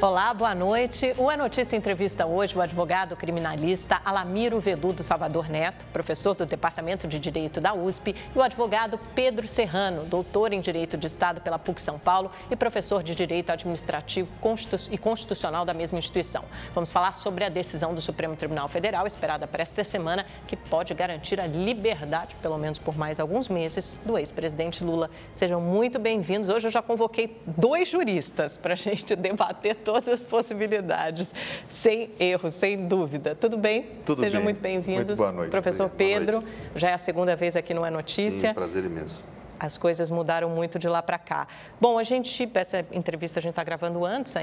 Olá, boa noite. O É Notícia entrevista hoje o advogado criminalista Alamiro Veludo Salvador Neto, professor do Departamento de Direito da USP, e o advogado Pedro Serrano, doutor em Direito de Estado pela PUC São Paulo e professor de Direito Administrativo e Constitucional da mesma instituição. Vamos falar sobre a decisão do Supremo Tribunal Federal, esperada para esta semana, que pode garantir a liberdade, pelo menos por mais alguns meses, do ex-presidente Lula. Sejam muito bem-vindos. Hoje eu já convoquei 2 juristas para a gente debater todas as possibilidades, sem erro, sem dúvida. Tudo bem? Tudo Sejam bem. muito bem-vindos. Muito boa noite. Professor Pedro, já é a segunda vez aqui no É Notícia. Sim, prazer imenso. As coisas mudaram muito de lá para cá. Bom, essa entrevista a gente está gravando antes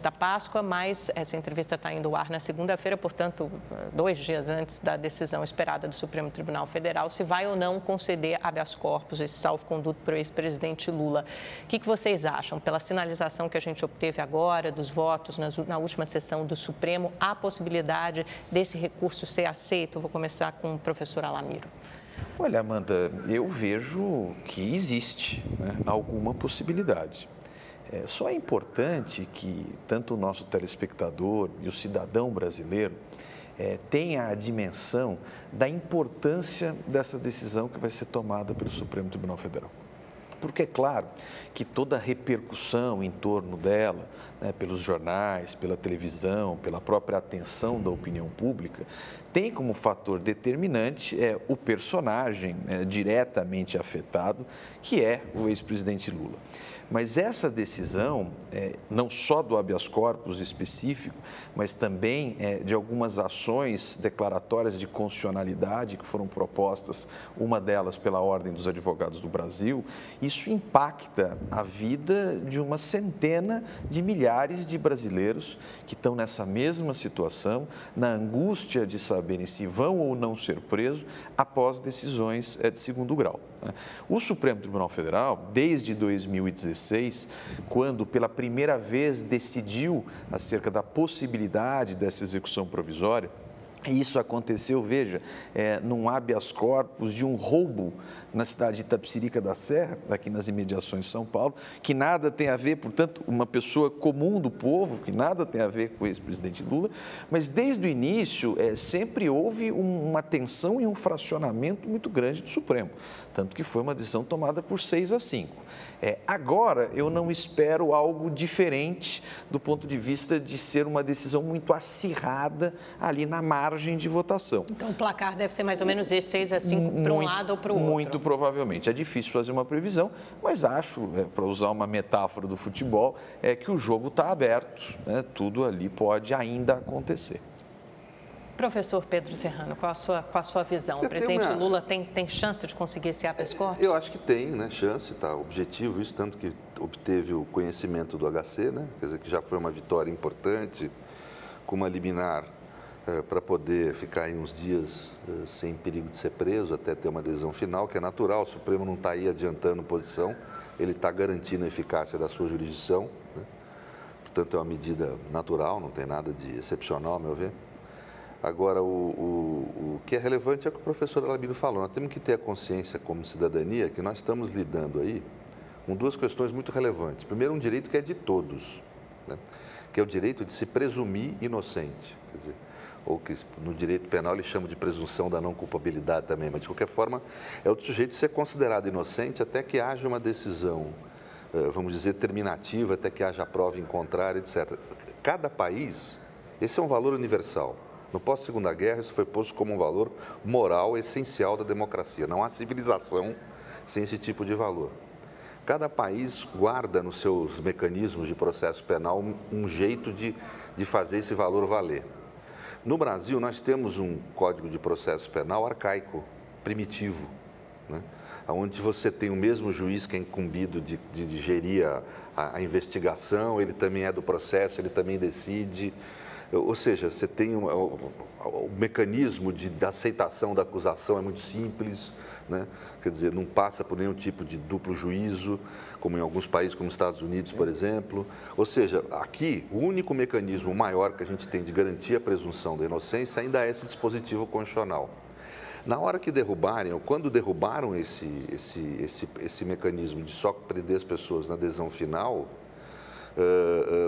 da Páscoa, mas essa entrevista está indo ao ar na segunda-feira, portanto, 2 dias antes da decisão esperada do Supremo Tribunal Federal, se vai ou não conceder habeas corpus, esse salvo-conduto para o ex-presidente Lula. O que vocês acham? Pela sinalização que a gente obteve agora, dos votos na última sessão do Supremo, há possibilidade desse recurso ser aceito? Vou começar com o professor Alamiro. Olha, Amanda, eu vejo que existe, né, alguma possibilidade. Só é importante que tanto o nosso telespectador e o cidadão brasileiro tenha a dimensão da importância dessa decisão que vai ser tomada pelo Supremo Tribunal Federal. Porque é claro que toda a repercussão em torno dela, né, pelos jornais, pela televisão, pela própria atenção da opinião pública, tem como fator determinante o personagem diretamente afetado, que é o ex-presidente Lula. Mas essa decisão, não só do habeas corpus específico, mas também de algumas ações declaratórias de constitucionalidade que foram propostas, uma delas pela Ordem dos Advogados do Brasil, isso impacta a vida de uma centena de milhares de brasileiros que estão nessa mesma situação, na angústia de saberem se vão ou não ser presos após decisões de segundo grau. O Supremo Tribunal Federal, desde 2016, quando pela primeira vez decidiu acerca da possibilidade dessa execução provisória, isso aconteceu, veja, num habeas corpus de um roubo na cidade de Itapecerica da Serra, aqui nas imediações de São Paulo, que nada tem a ver, portanto, uma pessoa comum do povo, que nada tem a ver com o ex-presidente Lula, mas desde o início sempre houve uma tensão e um fracionamento muito grande do Supremo, tanto que foi uma decisão tomada por 6-5. Agora, eu não espero algo diferente do ponto de vista de ser uma decisão muito acirrada ali na margem de votação. Então, o placar deve ser mais ou menos esse 6-5 para um lado ou para o outro? Muito provavelmente. É difícil fazer uma previsão, mas acho, para usar uma metáfora do futebol, que o jogo está aberto, né? Tudo ali pode ainda acontecer. Professor Pedro Serrano, qual a sua visão? O presidente Lula tem chance de conseguir esse habeas corpus? Eu acho que tem, né, chance, tá objetivo isso, tanto que obteve o conhecimento do HC, né, quer dizer que já foi uma vitória importante, com uma liminar para poder ficar aí uns dias sem perigo de ser preso, até ter uma decisão final, que é natural, o Supremo não está aí adiantando posição, ele está garantindo a eficácia da sua jurisdição, né? Portanto é uma medida natural, não tem nada de excepcional, a meu ver. Agora, o que é relevante é o que o professor Alamiro falou. Nós temos que ter a consciência como cidadania que nós estamos lidando aí com 2 questões muito relevantes. Primeiro, um direito que é de todos, né? Que é o direito de se presumir inocente. Quer dizer, ou que no direito penal eles chamam de presunção da não culpabilidade também, mas de qualquer forma é o sujeito ser considerado inocente até que haja uma decisão, vamos dizer, terminativa, até que haja prova em contrário, etc. Cada país, esse é um valor universal. No pós-segunda guerra, isso foi posto como um valor moral essencial da democracia. Não há civilização sem esse tipo de valor. Cada país guarda nos seus mecanismos de processo penal um jeito de fazer esse valor valer. No Brasil, nós temos um código de processo penal arcaico, primitivo, né? Onde você tem o mesmo juiz que é incumbido de gerir a investigação, ele também é do processo, ele também decide. Ou seja, você tem o mecanismo de aceitação da acusação é muito simples, né? Quer dizer, não passa por nenhum tipo de duplo juízo, como em alguns países, como os Estados Unidos, por exemplo. Ou seja, aqui, o único mecanismo maior que a gente tem de garantir a presunção da inocência ainda é esse dispositivo constitucional. Na hora que derrubarem, ou quando derrubaram esse mecanismo de só prender as pessoas na decisão final,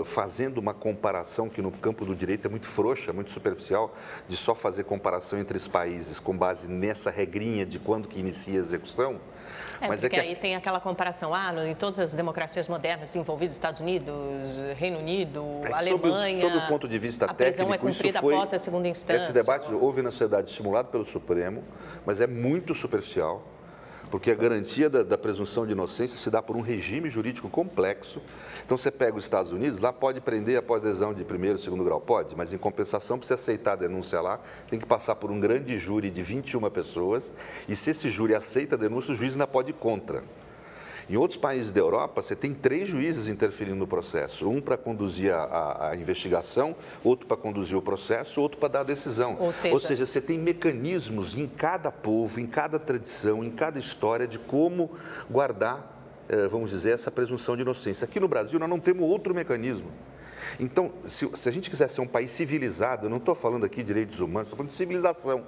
fazendo uma comparação que no campo do direito é muito frouxa, muito superficial, de só fazer comparação entre os países com base nessa regrinha de quando que inicia a execução. Mas porque aí tem aquela comparação, em todas as democracias modernas envolvidas, Estados Unidos, Reino Unido, Alemanha... Sob o ponto de vista técnico, a prisão é cumprida após a segunda instância. Esse debate houve na sociedade estimulado pelo Supremo, mas é muito superficial, porque a garantia da presunção de inocência se dá por um regime jurídico complexo. Então, você pega os Estados Unidos, lá pode prender após lesão de primeiro, segundo grau, pode, mas em compensação, para você aceitar a denúncia lá, tem que passar por um grande júri de 21 pessoas, e se esse júri aceita a denúncia, o juiz ainda pode ir contra. Em outros países da Europa, você tem 3 juízes interferindo no processo. Um para conduzir a investigação, outro para conduzir o processo, outro para dar a decisão. Ou seja, você tem mecanismos em cada povo, em cada tradição, em cada história de como guardar, vamos dizer, essa presunção de inocência. Aqui no Brasil, nós não temos outro mecanismo. Então, se a gente quiser ser um país civilizado, eu não estou falando aqui de direitos humanos, estou falando de civilização.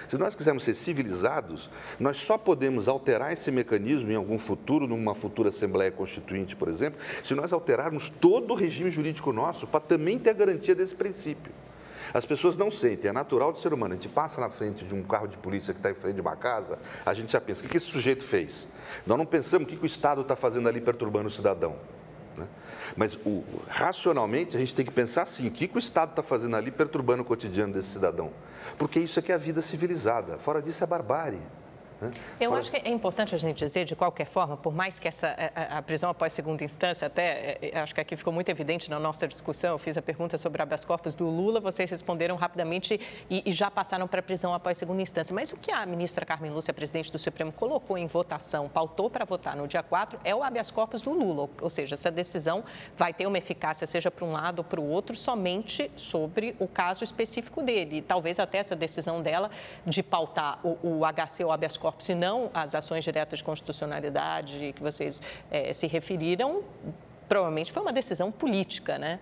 Se nós quisermos ser civilizados, nós só podemos alterar esse mecanismo em algum futuro, numa futura Assembleia Constituinte, por exemplo, se nós alterarmos todo o regime jurídico nosso para também ter a garantia desse princípio. As pessoas não sentem, é natural do ser humano. A gente passa na frente de um carro de polícia que está em frente de uma casa, a gente já pensa, o que esse sujeito fez? Nós não pensamos o que o Estado está fazendo ali perturbando o cidadão. Né? Mas, racionalmente, a gente tem que pensar assim, o que o Estado está fazendo ali perturbando o cotidiano desse cidadão? Porque isso é que é a vida civilizada. Fora disso é barbárie. Eu acho que é importante a gente dizer, de qualquer forma, por mais que a prisão após segunda instância, até acho que aqui ficou muito evidente na nossa discussão, eu fiz a pergunta sobre o habeas corpus do Lula, vocês responderam rapidamente e já passaram para a prisão após segunda instância. Mas o que a ministra Carmen Lúcia, presidente do Supremo, colocou em votação, pautou para votar no dia 4, é o habeas corpus do Lula. Ou seja, essa decisão vai ter uma eficácia, seja para um lado ou para o outro, somente sobre o caso específico dele. E talvez até essa decisão dela de pautar o HC ou habeas corpus, se não as ações diretas de constitucionalidade que vocês se referiram, provavelmente foi uma decisão política, né?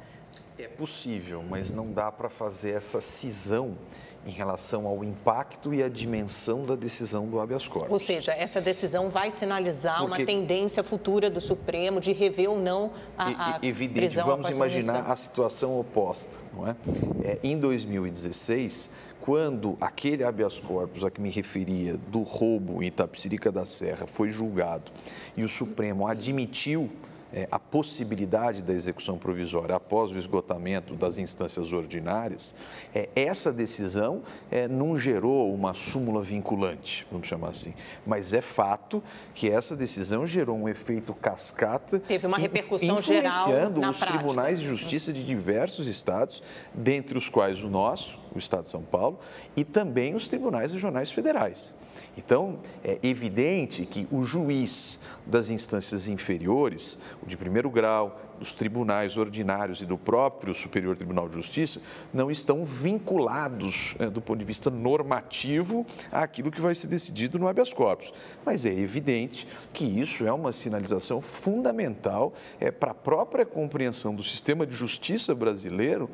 É possível, mas não dá para fazer essa cisão em relação ao impacto e à dimensão da decisão do habeas corpus. Ou seja, essa decisão vai sinalizar uma tendência futura do Supremo de rever ou não a evidente, prisão. Vamos imaginar a situação oposta, não é? Em 2016, quando aquele habeas corpus a que me referia do roubo em Itapecerica da Serra foi julgado e o Supremo admitiu a possibilidade da execução provisória após o esgotamento das instâncias ordinárias, essa decisão não gerou uma súmula vinculante, vamos chamar assim, mas é fato que essa decisão gerou um efeito cascata. Teve uma repercussão geral influenciando os prática. tribunais de justiça de diversos estados, dentre os quais o nosso, o Estado de São Paulo, e também os tribunais regionais federais. Então, é evidente que o juiz das instâncias inferiores, o de primeiro grau, dos tribunais ordinários e do próprio Superior Tribunal de Justiça, não estão vinculados, do ponto de vista normativo, àquilo que vai ser decidido no habeas corpus. Mas é evidente que isso é uma sinalização fundamental para a própria compreensão do sistema de justiça brasileiro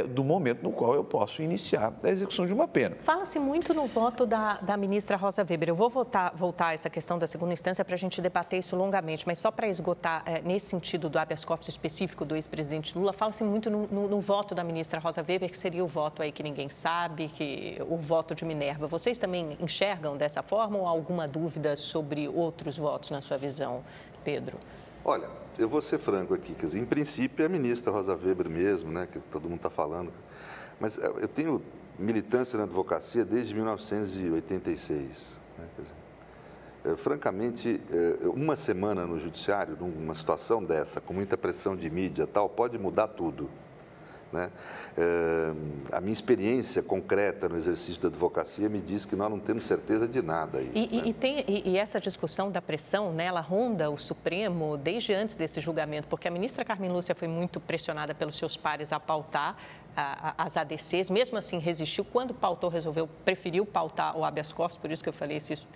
do momento no qual eu posso iniciar a execução de uma pena. Fala-se muito no voto da ministra Rosa Weber. Eu vou voltar a essa questão da segunda instância para a gente debater isso longamente, mas só para esgotar nesse sentido do habeas corpus específico do ex-presidente Lula, fala-se muito no voto da ministra Rosa Weber, que seria o voto aí que ninguém sabe, que o voto de Minerva. Vocês também enxergam dessa forma ou há alguma dúvida sobre outros votos na sua visão, Pedro? Olha, eu vou ser franco aqui, quer dizer, em princípio é a ministra Rosa Weber mesmo, né, que todo mundo está falando, mas eu tenho militância na advocacia desde 1986, né, quer dizer, francamente, uma semana no judiciário, numa situação dessa, com muita pressão de mídia e tal, pode mudar tudo. Né? A minha experiência concreta no exercício da advocacia me diz que nós não temos certeza de nada. Aí, e essa discussão da pressão, né, ela ronda o Supremo desde antes desse julgamento, porque a ministra Carmen Lúcia foi muito pressionada pelos seus pares a pautar as ADCs, mesmo assim resistiu. Quando pautou, preferiu pautar o habeas corpus, por isso que eu falei se isso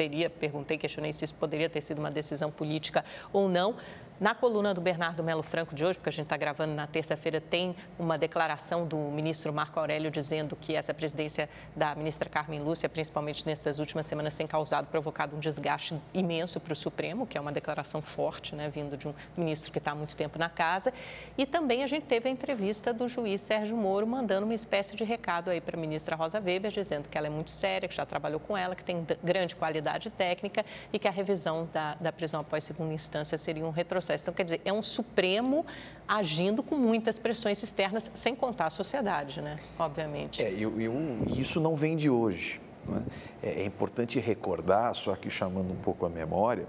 questionei se isso poderia ter sido uma decisão política ou não. Na coluna do Bernardo Melo Franco de hoje, porque a gente está gravando na terça-feira, tem uma declaração do ministro Marco Aurélio dizendo que essa presidência da ministra Carmen Lúcia, principalmente nessas últimas semanas, tem provocado um desgaste imenso para o Supremo, que é uma declaração forte, né, vindo de um ministro que está há muito tempo na casa. E também a gente teve a entrevista do juiz Sérgio Moro mandando uma espécie de recado aí para a ministra Rosa Weber, dizendo que ela é muito séria, que já trabalhou com ela, que tem grande qualidade técnica e que a revisão da prisão após segunda instância seria um retrocesso. Então, quer dizer, é um Supremo agindo com muitas pressões externas, sem contar a sociedade, né? Obviamente. E isso não vem de hoje. Não é? É importante recordar, só que chamando um pouco a memória,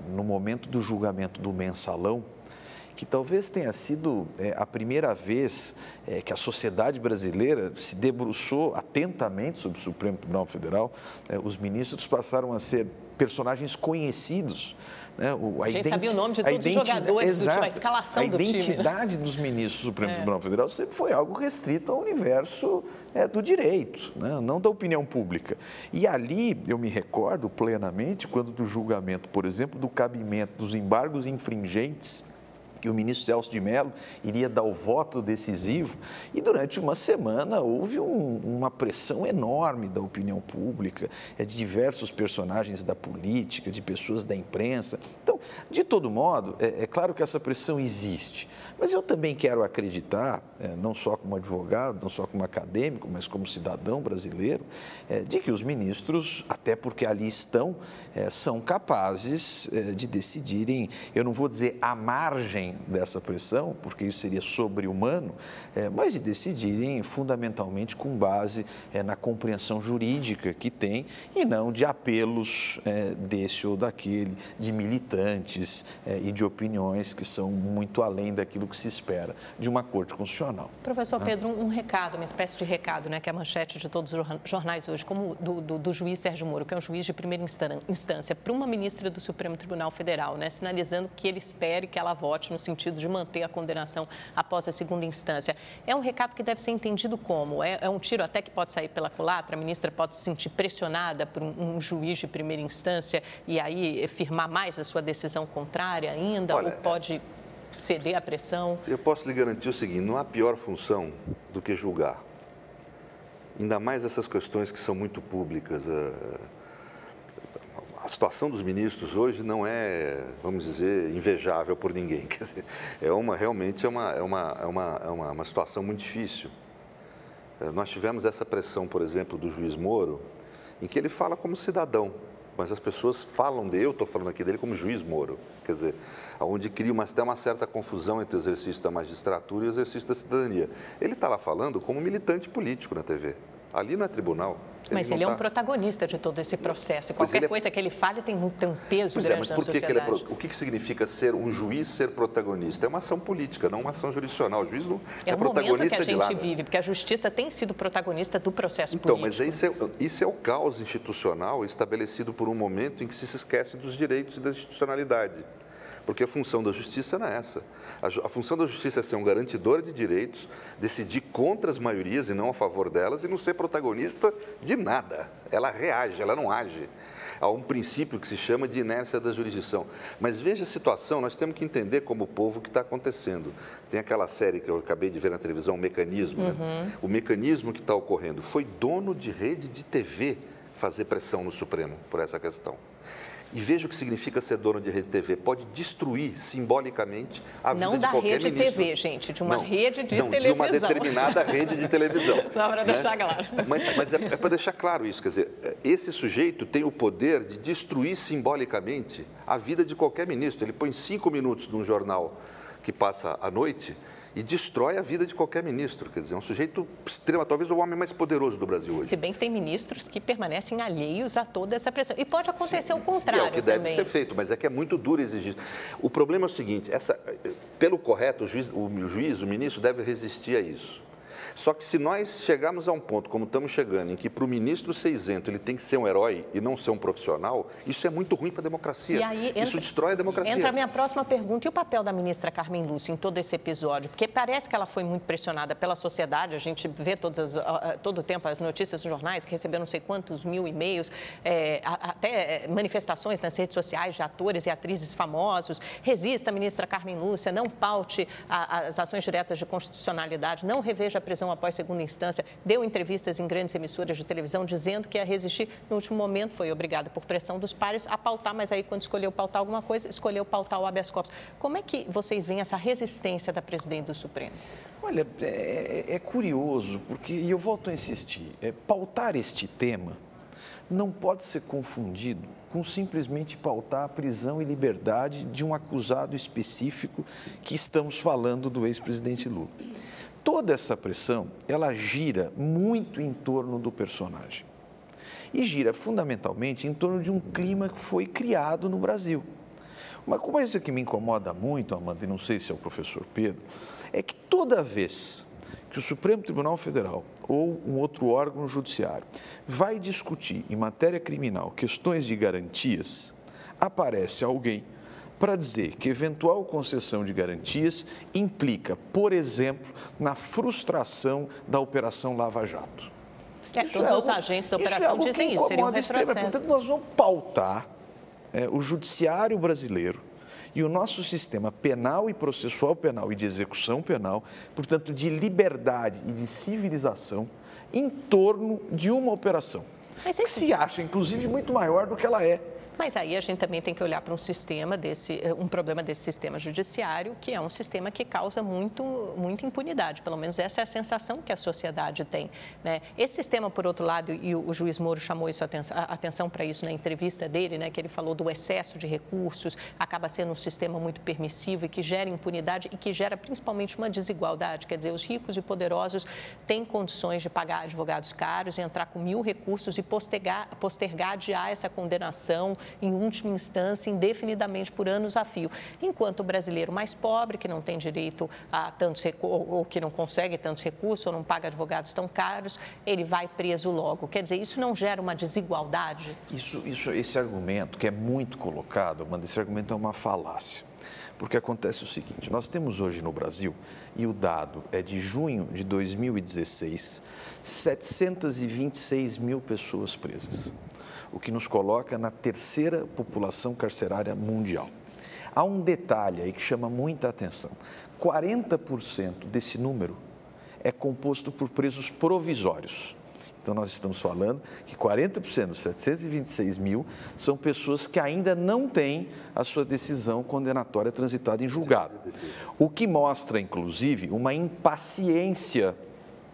no momento do julgamento do Mensalão, que talvez tenha sido a primeira vez que a sociedade brasileira se debruçou atentamente sobre o Supremo Tribunal Federal, os ministros passaram a ser personagens conhecidos. Né? A gente sabia o nome de todos os jogadores do time, a escalação do time. A identidade dos ministros do Supremo Tribunal Federal sempre foi algo restrito ao universo do direito, né? Não da opinião pública. E ali, eu me recordo plenamente, quando do julgamento, por exemplo, do cabimento dos embargos infringentes, que o ministro Celso de Mello iria dar o voto decisivo, e durante uma semana houve uma pressão enorme da opinião pública, de diversos personagens da política, de pessoas da imprensa. Então, de todo modo, é claro que essa pressão existe, mas eu também quero acreditar, não só como advogado, não só como acadêmico, mas como cidadão brasileiro, de que os ministros, até porque ali estão, são capazes de decidirem, eu não vou dizer à margem dessa pressão, porque isso seria sobre-humano, mas de decidirem fundamentalmente com base na compreensão jurídica que tem e não de apelos desse ou daquele, de militantes e de opiniões que são muito além daquilo que se espera de uma Corte Constitucional. Professor Pedro, um recado, uma espécie de recado, né, que é a manchete de todos os jornais hoje, como do juiz Sérgio Moro, que é um juiz de primeira instância, para uma ministra do Supremo Tribunal Federal, né, sinalizando que ele espere que ela vote no sentido de manter a condenação após a segunda instância. É um recado que deve ser entendido como? É um tiro até que pode sair pela culatra? A ministra pode se sentir pressionada por um juiz de primeira instância e aí firmar mais a sua decisão contrária ainda? Olha, ou pode ceder à pressão? Eu posso lhe garantir o seguinte, não há pior função do que julgar. Ainda mais essas questões que são muito públicas. A situação dos ministros hoje não é, vamos dizer, invejável por ninguém. Quer dizer, realmente é uma situação muito difícil. Nós tivemos essa pressão, por exemplo, do juiz Moro, em que ele fala como cidadão, mas as pessoas falam dele, eu estou falando aqui dele como juiz Moro. Quer dizer, onde cria até uma certa confusão entre o exercício da magistratura e o exercício da cidadania. Ele está lá falando como militante político na TV. Ali não é tribunal. Mas ele é um protagonista de todo esse processo. E qualquer coisa que ele fale tem um peso grande na sociedade. O que significa ser um juiz, ser protagonista? É uma ação política, não uma ação jurisdicional. O juiz não é protagonista de nada. É o momento que a gente vive, porque a justiça tem sido protagonista do processo político. Então, mas isso é o caos institucional estabelecido por um momento em que se esquece dos direitos e da institucionalidade. Porque a função da justiça não é essa. A função da justiça é ser um garantidor de direitos, decidir contra as maiorias e não a favor delas e não ser protagonista de nada. Ela reage, ela não age. Há um princípio que se chama de inércia da jurisdição. Mas veja a situação, nós temos que entender como povo o que está acontecendo. Tem aquela série que eu acabei de ver na televisão, o Mecanismo. Né? O mecanismo que está ocorrendo foi dono de rede de TV fazer pressão no Supremo por essa questão. E veja o que significa ser dono de rede TV. Pode destruir simbolicamente a vida de qualquer ministro. Não da rede TV, gente, de uma rede de televisão. De uma determinada rede de televisão. Só para deixar claro. Mas é para deixar claro isso, quer dizer, esse sujeito tem o poder de destruir simbolicamente a vida de qualquer ministro. Ele põe 5 minutos num jornal que passa à noite e destrói a vida de qualquer ministro. Quer dizer, é um sujeito extremo, talvez o homem mais poderoso do Brasil hoje. Se bem que tem ministros que permanecem alheios a toda essa pressão. E pode acontecer o contrário também. É o que deve ser feito, mas é que é muito duro exigir. O problema é o seguinte, pelo correto, o ministro deve resistir a isso. Só que se nós chegarmos a um ponto, como estamos chegando, em que para o ministro ser isento ele tem que ser um herói e não ser um profissional, isso é muito ruim para a democracia. E aí isso destrói a democracia. Entra a minha próxima pergunta. E o papel da ministra Carmen Lúcia em todo esse episódio? Porque parece que ela foi muito pressionada pela sociedade. A gente vê todo o tempo as notícias nos jornais, que recebeu não sei quantos mil e-mails, até manifestações nas redes sociais de atores e atrizes famosos. Resista, ministra Carmen Lúcia, não paute as ações diretas de constitucionalidade, não reveja a prisão após segunda instância. Deu entrevistas em grandes emissoras de televisão dizendo que ia resistir. No último momento, foi obrigada por pressão dos pares a pautar, mas aí quando escolheu pautar alguma coisa, escolheu pautar o habeas corpus. Como é que vocês veem essa resistência da presidente do Supremo? Olha, é curioso, porque, e eu volto a insistir, pautar este tema não pode ser confundido com simplesmente pautar a prisão e liberdade de um acusado específico que estamos falando do ex-presidente Lula. Toda essa pressão, ela gira muito em torno do personagem. E gira fundamentalmente em torno de um clima que foi criado no Brasil. Uma coisa que me incomoda muito, Amanda, e não sei se é o professor Pedro, é que toda vez que o Supremo Tribunal Federal ou um outro órgão judiciário vai discutir em matéria criminal questões de garantias, aparece alguém para dizer que eventual concessão de garantias implica, por exemplo, na frustração da Operação Lava Jato. Todos os agentes da operação dizem isso, seria um retrocesso. Portanto, nós vamos pautar o judiciário brasileiro e o nosso sistema penal e processual penal e de execução penal, portanto, de liberdade e de civilização, em torno de uma operação que se acha, inclusive, muito maior do que ela é. Mas aí a gente também tem que olhar para um problema desse sistema judiciário, que é um sistema que causa muita impunidade. Pelo menos essa é a sensação que a sociedade tem, né? Esse sistema, por outro lado, e o juiz Moro chamou a atenção para isso na entrevista dele, né, que ele falou do excesso de recursos, acaba sendo um sistema muito permissivo e que gera impunidade e que gera principalmente uma desigualdade. Quer dizer, os ricos e poderosos têm condições de pagar advogados caros e entrar com 1000 recursos e postergar, adiar essa condenação em última instância, indefinidamente por anos a fio. Enquanto o brasileiro mais pobre, que não tem direito a tantos recursos, ou que não consegue tantos recursos, ou não paga advogados tão caros, ele vai preso logo. Quer dizer, isso não gera uma desigualdade? Esse argumento que é muito colocado, Amanda, esse argumento é uma falácia. Porque acontece o seguinte, nós temos hoje no Brasil, e o dado é de junho de 2016, 726 mil pessoas presas, o que nos coloca na terceira população carcerária mundial. Há um detalhe aí que chama muita atenção. 40% desse número é composto por presos provisórios. Então, nós estamos falando que 40% dos 726 mil são pessoas que ainda não têm a sua decisão condenatória transitada em julgado. O que mostra, inclusive, uma impaciência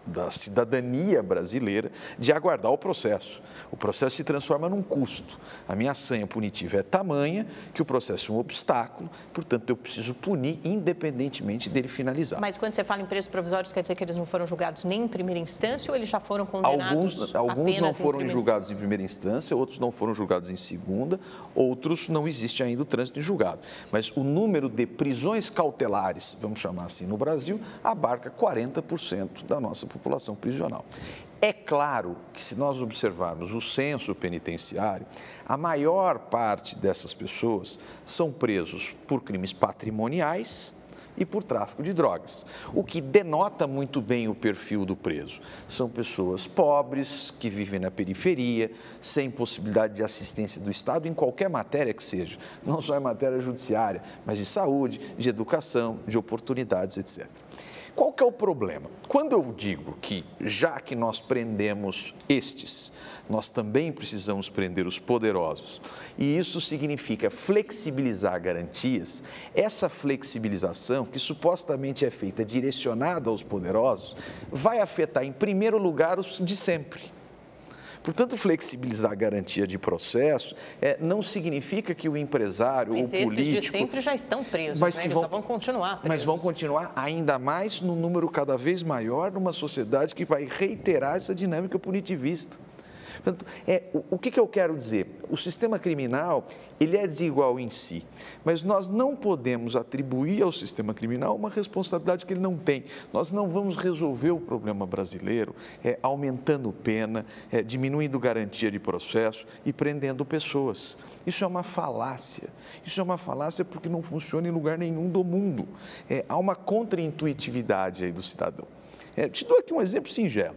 da cidadania brasileira de aguardar o processo. O processo se transforma num custo. A minha sanha punitiva é tamanha que o processo é um obstáculo, portanto, eu preciso punir independentemente dele finalizar. Mas quando você fala em presos provisórios, quer dizer que eles não foram julgados nem em primeira instância ou eles já foram condenados? Alguns não foram julgados em primeira instância, outros não foram julgados em segunda, outros não existe ainda o trânsito em julgado. Mas o número de prisões cautelares, vamos chamar assim, no Brasil, abarca 40% da nossa população prisional. É claro que, se nós observarmos o censo penitenciário, a maior parte dessas pessoas são presos por crimes patrimoniais e por tráfico de drogas, o que denota muito bem o perfil do preso. São pessoas pobres, que vivem na periferia, sem possibilidade de assistência do Estado em qualquer matéria que seja, não só em matéria judiciária, mas de saúde, de educação, de oportunidades, etc. Qual que é o problema? Quando eu digo que, já que nós prendemos estes, nós também precisamos prender os poderosos, e isso significa flexibilizar garantias, essa flexibilização, que supostamente é feita direcionada aos poderosos, vai afetar, em primeiro lugar, os de sempre. Portanto, flexibilizar a garantia de processo não significa que o empresário ou o político... Mas esses de sempre já estão presos, né? Eles só vão continuar presos. Mas vão continuar ainda mais num número cada vez maior numa sociedade que vai reiterar essa dinâmica punitivista. Portanto, o que eu quero dizer? O sistema criminal, ele é desigual em si, mas nós não podemos atribuir ao sistema criminal uma responsabilidade que ele não tem. Nós não vamos resolver o problema brasileiro aumentando pena, diminuindo garantia de processo e prendendo pessoas. Isso é uma falácia. Isso é uma falácia porque não funciona em lugar nenhum do mundo. Há uma contraintuitividade aí do cidadão. Te dou aqui um exemplo singelo.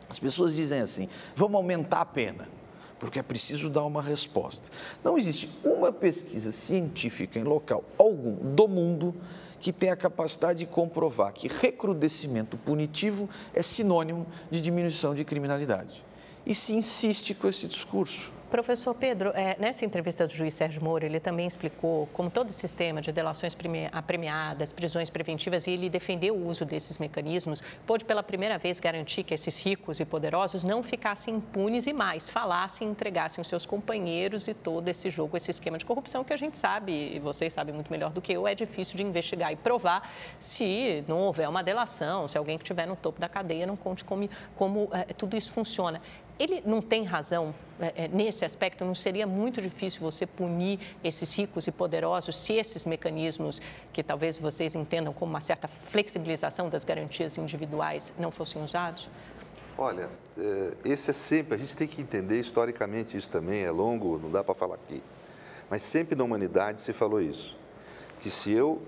As pessoas dizem assim, vamos aumentar a pena, porque é preciso dar uma resposta. Não existe uma pesquisa científica em local algum do mundo que tenha a capacidade de comprovar que recrudescimento punitivo é sinônimo de diminuição de criminalidade. E se insiste com esse discurso. Professor Pedro, nessa entrevista do juiz Sérgio Moro, ele também explicou como todo o sistema de delações premiadas, prisões preventivas, e ele defendeu o uso desses mecanismos, pôde pela primeira vez garantir que esses ricos e poderosos não ficassem impunes e mais, falassem e entregassem os seus companheiros e todo esse jogo, esse esquema de corrupção que a gente sabe, e vocês sabem muito melhor do que eu, é difícil de investigar e provar se não houver uma delação, se alguém que estiver no topo da cadeia não conte como tudo isso funciona. Ele não tem razão nesse aspecto? Não seria muito difícil você punir esses ricos e poderosos se esses mecanismos, que talvez vocês entendam como uma certa flexibilização das garantias individuais, não fossem usados? Olha, esse é sempre, a gente tem que entender historicamente isso também, é longo, não dá para falar aqui, mas sempre na humanidade se falou isso, que se eu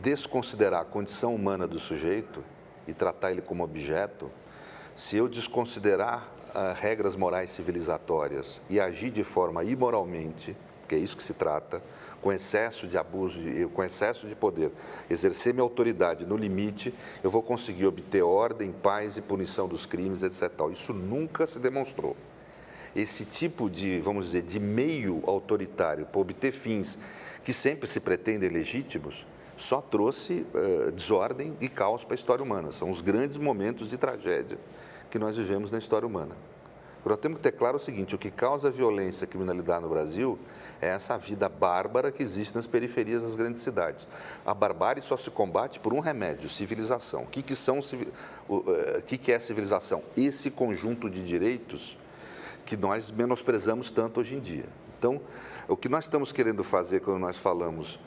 desconsiderar a condição humana do sujeito e tratar ele como objeto, se eu desconsiderar regras morais civilizatórias e agir de forma imoralmente, que é isso que se trata, com excesso de abuso, com excesso de poder, exercer minha autoridade no limite, eu vou conseguir obter ordem, paz e punição dos crimes, etc. Isso nunca se demonstrou. Esse tipo de, vamos dizer, de meio autoritário para obter fins que sempre se pretendem legítimos, só trouxe desordem e caos para a história humana. São os grandes momentos de tragédia que nós vivemos na história humana. Agora, temos que ter claro o seguinte, o que causa violência e criminalidade no Brasil é essa vida bárbara que existe nas periferias das grandes cidades. A barbárie só se combate por um remédio, civilização. O que é civilização? Esse conjunto de direitos que nós menosprezamos tanto hoje em dia. Então, o que nós estamos querendo fazer quando nós falamos,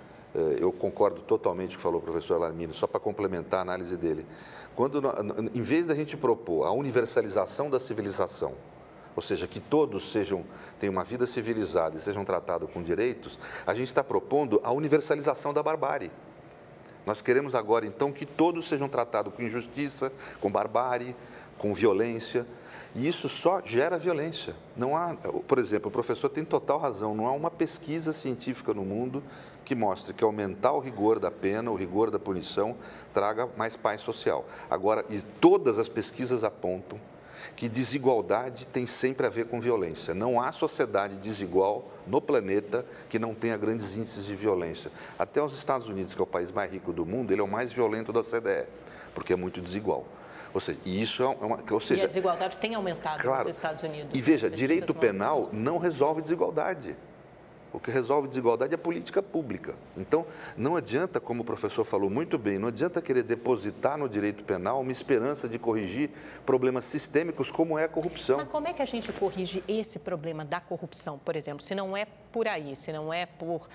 eu concordo totalmente com o que falou o professor Alamiro, só para complementar a análise dele, em vez da gente propor a universalização da civilização, ou seja, que todos tenham uma vida civilizada e sejam tratados com direitos, a gente está propondo a universalização da barbárie. Nós queremos agora, então, que todos sejam tratados com injustiça, com barbárie, com violência, e isso só gera violência. Não há, por exemplo, o professor tem total razão, não há uma pesquisa científica no mundo que mostre que aumentar o rigor da pena, o rigor da punição, traga mais paz social. Agora, todas as pesquisas apontam que desigualdade tem sempre a ver com violência. Não há sociedade desigual no planeta que não tenha grandes índices de violência. Até os Estados Unidos, que é o país mais rico do mundo, ele é o mais violento da OCDE, porque é muito desigual. Ou seja, isso é uma... E a desigualdade tem aumentado claro, nos Estados Unidos. E veja, direito penal não resolve desigualdade. O que resolve desigualdade é política pública. Então, não adianta, como o professor falou muito bem, não adianta querer depositar no direito penal uma esperança de corrigir problemas sistêmicos como é a corrupção. Mas como é que a gente corrige esse problema da corrupção, por exemplo, se não é por aí, se não é por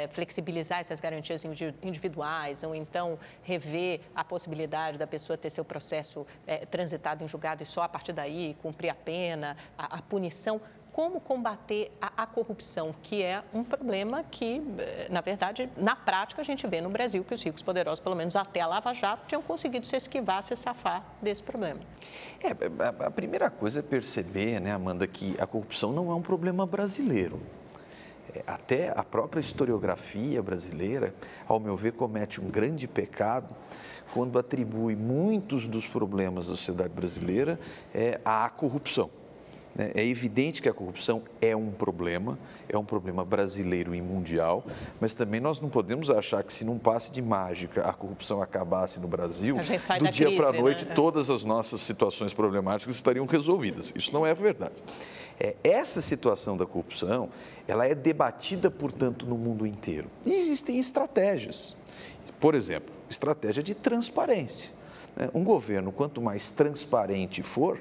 flexibilizar essas garantias individuais ou então rever a possibilidade da pessoa ter seu processo transitado em julgado e só a partir daí cumprir a pena, a punição? Como combater a corrupção, que é um problema que, na verdade, na prática, a gente vê no Brasil que os ricos poderosos, pelo menos até a Lava Jato, tinham conseguido se esquivar, se safar desse problema. A primeira coisa é perceber, né, Amanda, que a corrupção não é um problema brasileiro. Até a própria historiografia brasileira, ao meu ver, comete um grande pecado quando atribui muitos dos problemas da sociedade brasileira à corrupção. É evidente que a corrupção é um problema brasileiro e mundial, mas também nós não podemos achar que se num passe de mágica a corrupção acabasse no Brasil, do dia para a noite, né? Todas as nossas situações problemáticas estariam resolvidas. Isso não é verdade. Essa situação da corrupção, ela é debatida, portanto, no mundo inteiro. E existem estratégias. Por exemplo, estratégia de transparência. Um governo, quanto mais transparente for,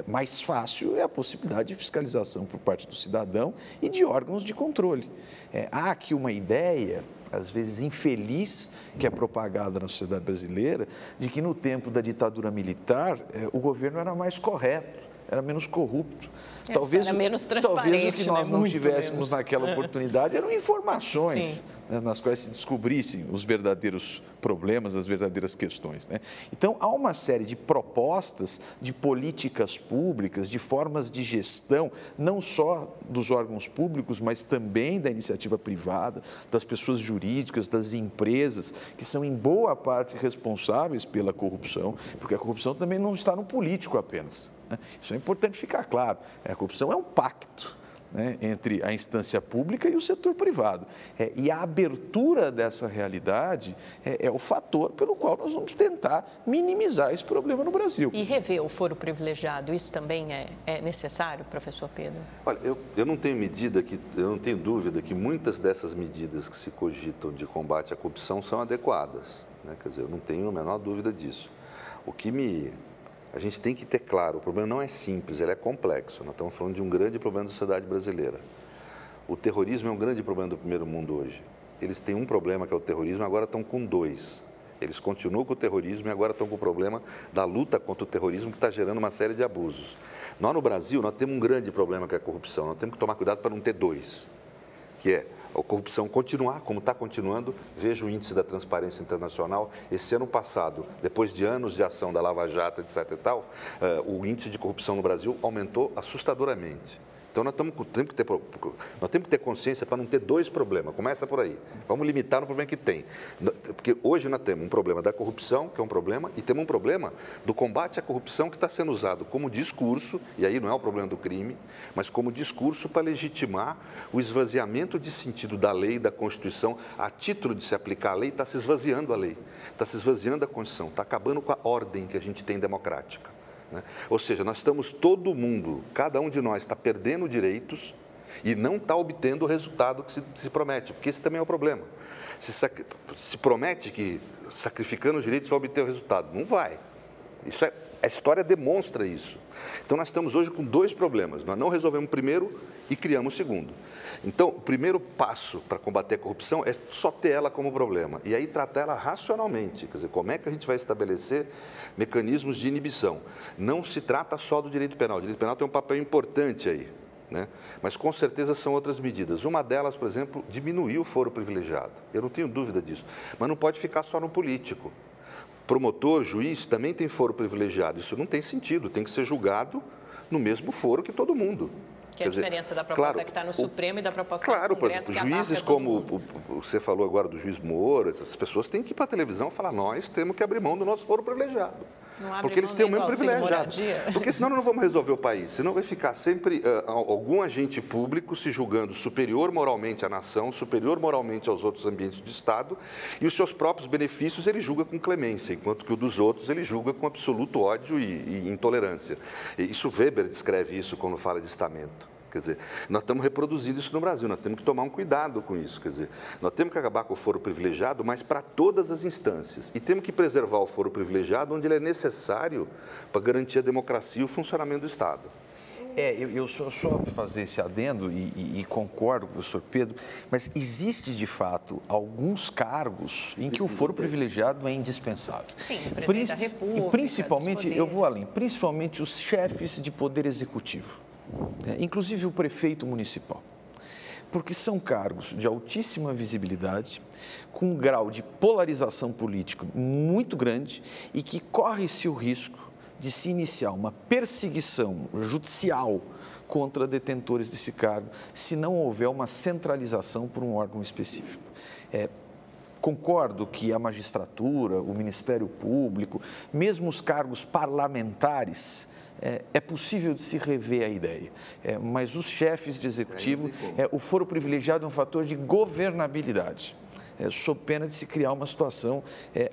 mais fácil é a possibilidade de fiscalização por parte do cidadão e de órgãos de controle. Há aqui uma ideia, às vezes infeliz, que é propagada na sociedade brasileira, de que no tempo da ditadura militar o governo era mais correto, era menos corrupto. Talvez o que nós não tivéssemos naquela oportunidade eram informações, né, nas quais se descobrissem os verdadeiros problemas, as verdadeiras questões, né? Então, há uma série de propostas, de políticas públicas, de formas de gestão, não só dos órgãos públicos, mas também da iniciativa privada, das pessoas jurídicas, das empresas, que são em boa parte responsáveis pela corrupção, porque a corrupção também não está no político apenas. Isso é importante ficar claro. A corrupção é um pacto, né, entre a instância pública e o setor privado. E a abertura dessa realidade é o fator pelo qual nós vamos tentar minimizar esse problema no Brasil. E rever o foro privilegiado, isso também é necessário, professor Pedro? Olha, eu não tenho dúvida que muitas dessas medidas que se cogitam de combate à corrupção são adequadas, né? Quer dizer, eu não tenho a menor dúvida disso. A gente tem que ter claro, o problema não é simples, ele é complexo. Nós estamos falando de um grande problema da sociedade brasileira. O terrorismo é um grande problema do primeiro mundo hoje. Eles têm um problema que é o terrorismo, agora estão com dois. Eles continuam com o terrorismo e agora estão com o problema da luta contra o terrorismo, que está gerando uma série de abusos. Nós no Brasil, nós temos um grande problema que é a corrupção. Nós temos que tomar cuidado para não ter dois, que é a corrupção continuar, como está continuando. Veja o índice da Transparência Internacional. Esse ano passado, depois de anos de ação da Lava Jato, etc. e tal, o índice de corrupção no Brasil aumentou assustadoramente. Então, nós temos que ter consciência para não ter dois problemas. Começa por aí. Vamos limitar no problema que tem. Porque hoje nós temos um problema da corrupção, que é um problema, e temos um problema do combate à corrupção, que está sendo usado como discurso, e aí não é o problema do crime, mas como discurso para legitimar o esvaziamento de sentido da lei, da Constituição. A título de se aplicar a lei, está se esvaziando a lei, está se esvaziando a Constituição, está acabando com a ordem que a gente tem democrática. Ou seja, nós estamos, todo mundo, cada um de nós está perdendo direitos e não está obtendo o resultado que se promete, porque esse também é o problema. Se promete que sacrificando os direitos vai obter o resultado. Não vai. A história demonstra isso. Então, nós estamos hoje com dois problemas. Nós não resolvemos o primeiro e criamos o segundo. Então, o primeiro passo para combater a corrupção é só ter ela como problema. E aí tratar ela racionalmente. Quer dizer, como é que a gente vai estabelecer mecanismos de inibição? Não se trata só do direito penal. O direito penal tem um papel importante aí, né? Mas com certeza são outras medidas. Uma delas, por exemplo, diminuir o foro privilegiado. Eu não tenho dúvida disso. Mas não pode ficar só no político. Promotor, juiz, também tem foro privilegiado. Isso não tem sentido. Tem que ser julgado no mesmo foro que todo mundo. Que é a diferença da proposta que está no Supremo e da proposta do Congresso. Por exemplo, juízes como você falou agora do juiz Moro, essas pessoas têm que ir para a televisão e falar: nós temos que abrir mão do nosso foro privilegiado. Porque eles têm o mesmo privilegiado. Porque senão nós não vamos resolver o país. Senão vai ficar sempre algum agente público se julgando superior moralmente à nação, superior moralmente aos outros ambientes do Estado, e os seus próprios benefícios ele julga com clemência, enquanto que o dos outros ele julga com absoluto ódio e intolerância. Isso Weber descreve isso quando fala de estamento. Quer dizer, nós estamos reproduzindo isso no Brasil, nós temos que tomar um cuidado com isso. Quer dizer, nós temos que acabar com o foro privilegiado, mas para todas as instâncias. E temos que preservar o foro privilegiado onde ele é necessário para garantir a democracia e o funcionamento do Estado. Eu só fazer esse adendo e concordo com o professor Pedro, mas existe, de fato, alguns cargos em que o foro privilegiado é indispensável. Sim, o presidente da República, e principalmente, eu vou além, principalmente os chefes de poder executivo, inclusive o prefeito municipal, porque são cargos de altíssima visibilidade, com um grau de polarização política muito grande e que corre-se o risco de se iniciar uma perseguição judicial contra detentores desse cargo, se não houver uma centralização por um órgão específico. Concordo que a magistratura, o Ministério Público, mesmo os cargos parlamentares, é possível de se rever a ideia, mas os chefes de executivo, o foro privilegiado é um fator de governabilidade. Sob pena de se criar uma situação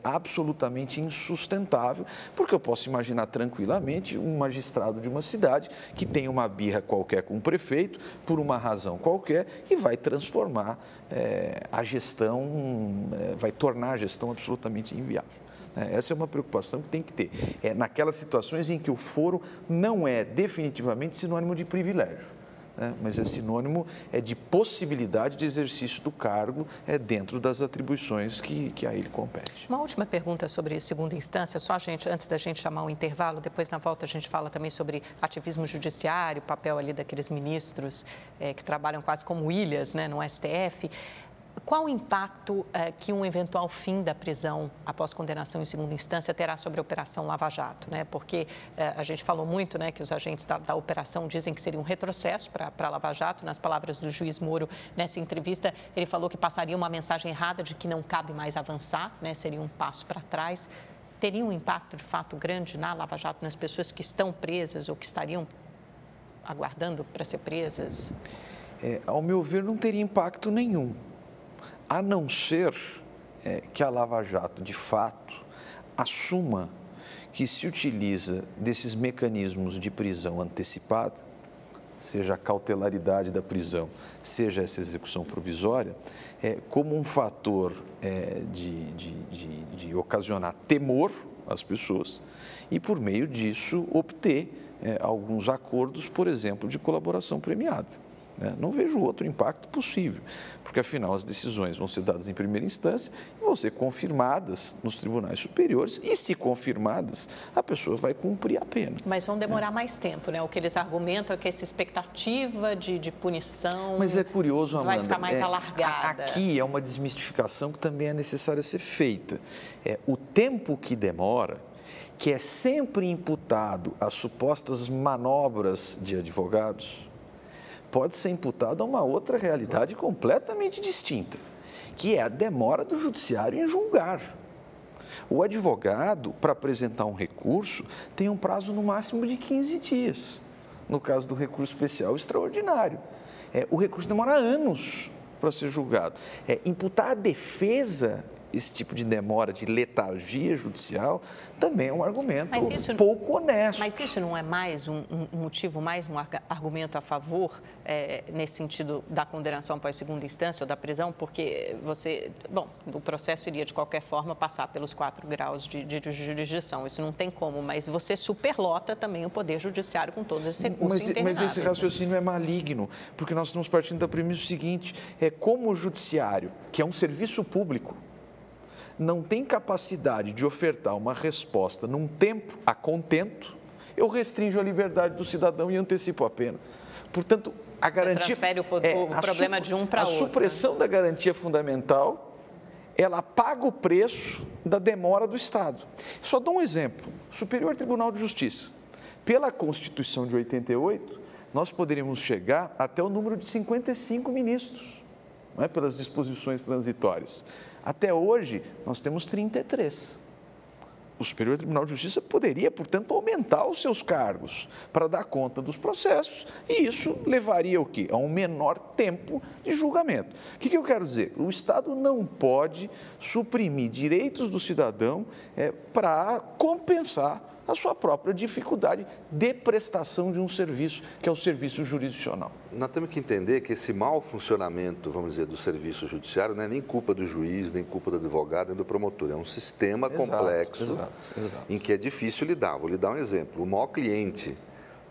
absolutamente insustentável, porque eu posso imaginar tranquilamente um magistrado de uma cidade que tem uma birra qualquer com o prefeito, por uma razão qualquer, e vai transformar a gestão, vai tornar a gestão absolutamente inviável. Essa é uma preocupação que tem que ter. É naquelas situações em que o foro não é definitivamente sinônimo de privilégio, mas é sinônimo de possibilidade de exercício do cargo dentro das atribuições que a ele compete. Uma última pergunta sobre segunda instância, só antes da gente chamar um intervalo, depois na volta a gente fala também sobre ativismo judiciário, o papel ali daqueles ministros que trabalham quase como ilhas, né, no STF. Qual o impacto que um eventual fim da prisão após condenação em segunda instância terá sobre a Operação Lava Jato, né? Porque a gente falou muito, né, que os agentes da operação dizem que seria um retrocesso para a Lava Jato. Nas palavras do juiz Moro, nessa entrevista, ele falou que passaria uma mensagem errada de que não cabe mais avançar, né? Seria um passo para trás. Teria um impacto, de fato, grande na Lava Jato, nas pessoas que estão presas ou que estariam aguardando para ser presas? Ao meu ver, não teria impacto nenhum. A não ser que a Lava Jato, de fato, assuma que se utiliza desses mecanismos de prisão antecipada, seja a cautelaridade da prisão, seja essa execução provisória, como um fator de ocasionar temor às pessoas e, por meio disso, obter alguns acordos, por exemplo, de colaboração premiada. Não vejo outro impacto possível, porque, afinal, as decisões vão ser dadas em primeira instância e vão ser confirmadas nos tribunais superiores e, se confirmadas, a pessoa vai cumprir a pena. Mas vão demorar mais tempo, né? O que eles argumentam é que essa expectativa de punição... Mas é curioso, Amanda, vai ficar mais alargada. Aqui é uma desmistificação que também é necessária ser feita. O tempo que demora, que é sempre imputado às supostas manobras de advogados, pode ser imputado a uma outra realidade completamente distinta, que é a demora do judiciário em julgar. O advogado, para apresentar um recurso, tem um prazo no máximo de 15 dias, no caso do recurso especial extraordinário. O recurso demora anos para ser julgado. Imputar à defesa esse tipo de demora, de letargia judicial, também é um argumento pouco honesto. Mas isso não é mais um motivo, mais um argumento a favor, nesse sentido da condenação após segunda instância ou da prisão? Porque o processo iria, de qualquer forma, passar pelos 4 graus de jurisdição. Isso não tem como, mas você superlota também o Poder Judiciário com todos esses recursos intermináveis. Mas esse raciocínio é maligno, porque nós estamos partindo da premissa seguinte, como o judiciário, que é um serviço público, não tem capacidade de ofertar uma resposta num tempo a contento, eu restringo a liberdade do cidadão e antecipo a pena. Portanto, a garantia... Você transfere o problema de um para outro. A supressão da garantia fundamental, ela paga o preço da demora do Estado. Só dou um exemplo. Superior Tribunal de Justiça. Pela Constituição de 88, nós poderíamos chegar até o número de 55 ministros, não é? Pelas disposições transitórias. Até hoje, nós temos 33. O Superior Tribunal de Justiça poderia, portanto, aumentar os seus cargos para dar conta dos processos e isso levaria o quê? A um menor tempo de julgamento. O que eu quero dizer? O Estado não pode suprimir direitos do cidadão para compensar a sua própria dificuldade de prestação de um serviço, que é o serviço jurisdicional. Nós temos que entender que esse mau funcionamento, vamos dizer, do serviço judiciário não é nem culpa do juiz, nem culpa do advogado, nem do promotor. É um sistema complexo em que é difícil lidar. Vou lhe dar um exemplo. O maior cliente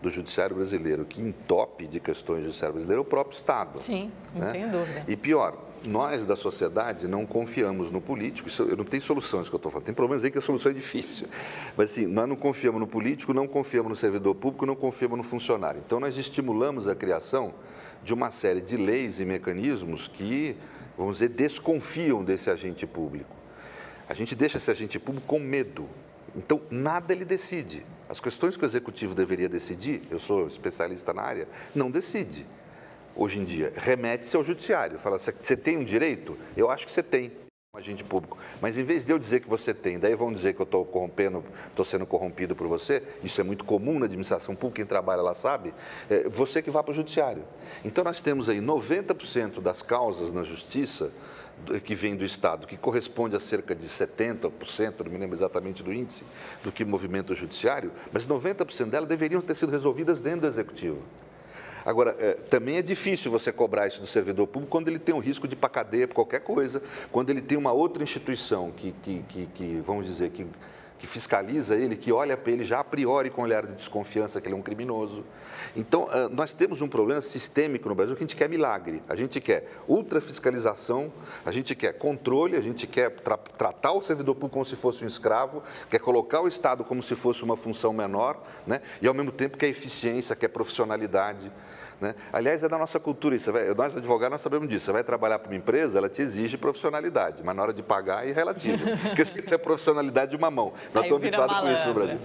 do judiciário brasileiro que entope de questões do judiciário brasileiro é o próprio Estado. Sim, não tenho dúvida. E pior, nós da sociedade não confiamos no político, isso não tem solução, isso que eu estou falando, tem problemas aí que a solução é difícil, mas assim, nós não confiamos no político, não confiamos no servidor público, não confiamos no funcionário. Então nós estimulamos a criação de uma série de leis e mecanismos que, vamos dizer, desconfiam desse agente público. A gente deixa esse agente público com medo, então nada ele decide. As questões que o executivo deveria decidir, eu sou especialista na área, não decide. Hoje em dia, remete-se ao judiciário. Fala, você tem um direito? Eu acho que você tem, um agente público. Mas em vez de eu dizer que você tem, daí vão dizer que eu estou corrompendo, estou sendo corrompido por você, isso é muito comum na administração pública, quem trabalha lá sabe, você que vá para o judiciário. Então nós temos aí 90% das causas na justiça que vem do Estado, que corresponde a cerca de 70%, não me lembro exatamente do índice, do que movimenta o judiciário, mas 90% delas deveriam ter sido resolvidas dentro do Executivo. Agora, também é difícil você cobrar isso do servidor público quando ele tem um risco de ir para a cadeia por qualquer coisa, quando ele tem uma outra instituição que vamos dizer, que fiscaliza ele, que olha para ele já a priori com um olhar de desconfiança que ele é um criminoso. Então, nós temos um problema sistêmico no Brasil que a gente quer milagre. A gente quer ultrafiscalização, a gente quer controle, a gente quer tratar o servidor público como se fosse um escravo, quer colocar o Estado como se fosse uma função menor, né? E, ao mesmo tempo, quer eficiência, quer profissionalidade. Né? Aliás, é da nossa cultura isso. Nós, advogados, nós sabemos disso. Você vai trabalhar para uma empresa, ela te exige profissionalidade, mas na hora de pagar é relativo. Porque você tem a profissionalidade de uma mão. Nós estamos habituados com isso no Brasil.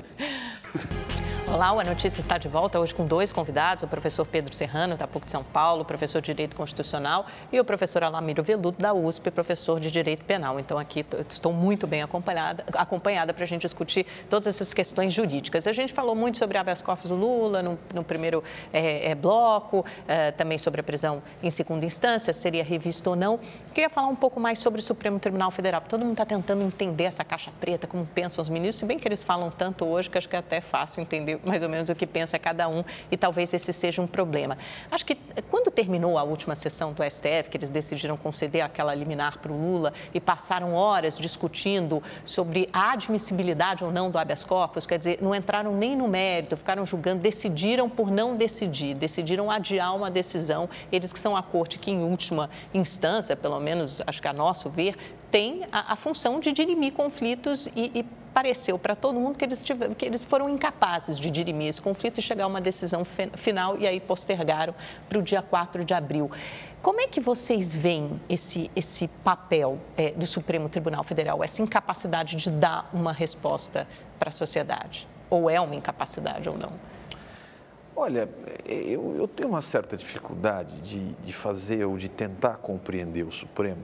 Olá, o A Notícia está de volta hoje com 2 convidados, o professor Pedro Serrano, da PUC de São Paulo, professor de Direito Constitucional, e o professor Alamiro Veludo, da USP, professor de Direito Penal. Então, aqui estou muito bem acompanhada para a gente discutir todas essas questões jurídicas. A gente falou muito sobre habeas corpus do Lula no primeiro bloco, também sobre a prisão em segunda instância, seria revista ou não. Queria falar um pouco mais sobre o Supremo Tribunal Federal. Todo mundo está tentando entender essa caixa preta, como pensam os ministros, se bem que eles falam tanto hoje que acho que é até fácil entender mais ou menos o que pensa cada um e talvez esse seja um problema. Acho que quando terminou a última sessão do STF, que eles decidiram conceder aquela liminar para o Lula e passaram horas discutindo sobre a admissibilidade ou não do habeas corpus, quer dizer, não entraram nem no mérito, ficaram julgando, decidiram por não decidir, decidiram adiar uma decisão. Eles que são a corte que, em última instância, pelo menos acho que a nosso ver, tem a função de dirimir conflitos e pareceu para todo mundo que eles foram incapazes de dirimir esse conflito e chegar a uma decisão final e aí postergaram para o dia 4 de abril. Como é que vocês veem esse papel do Supremo Tribunal Federal, essa incapacidade de dar uma resposta para a sociedade? Ou é uma incapacidade ou não? Olha, eu tenho uma certa dificuldade de fazer ou de tentar compreender o Supremo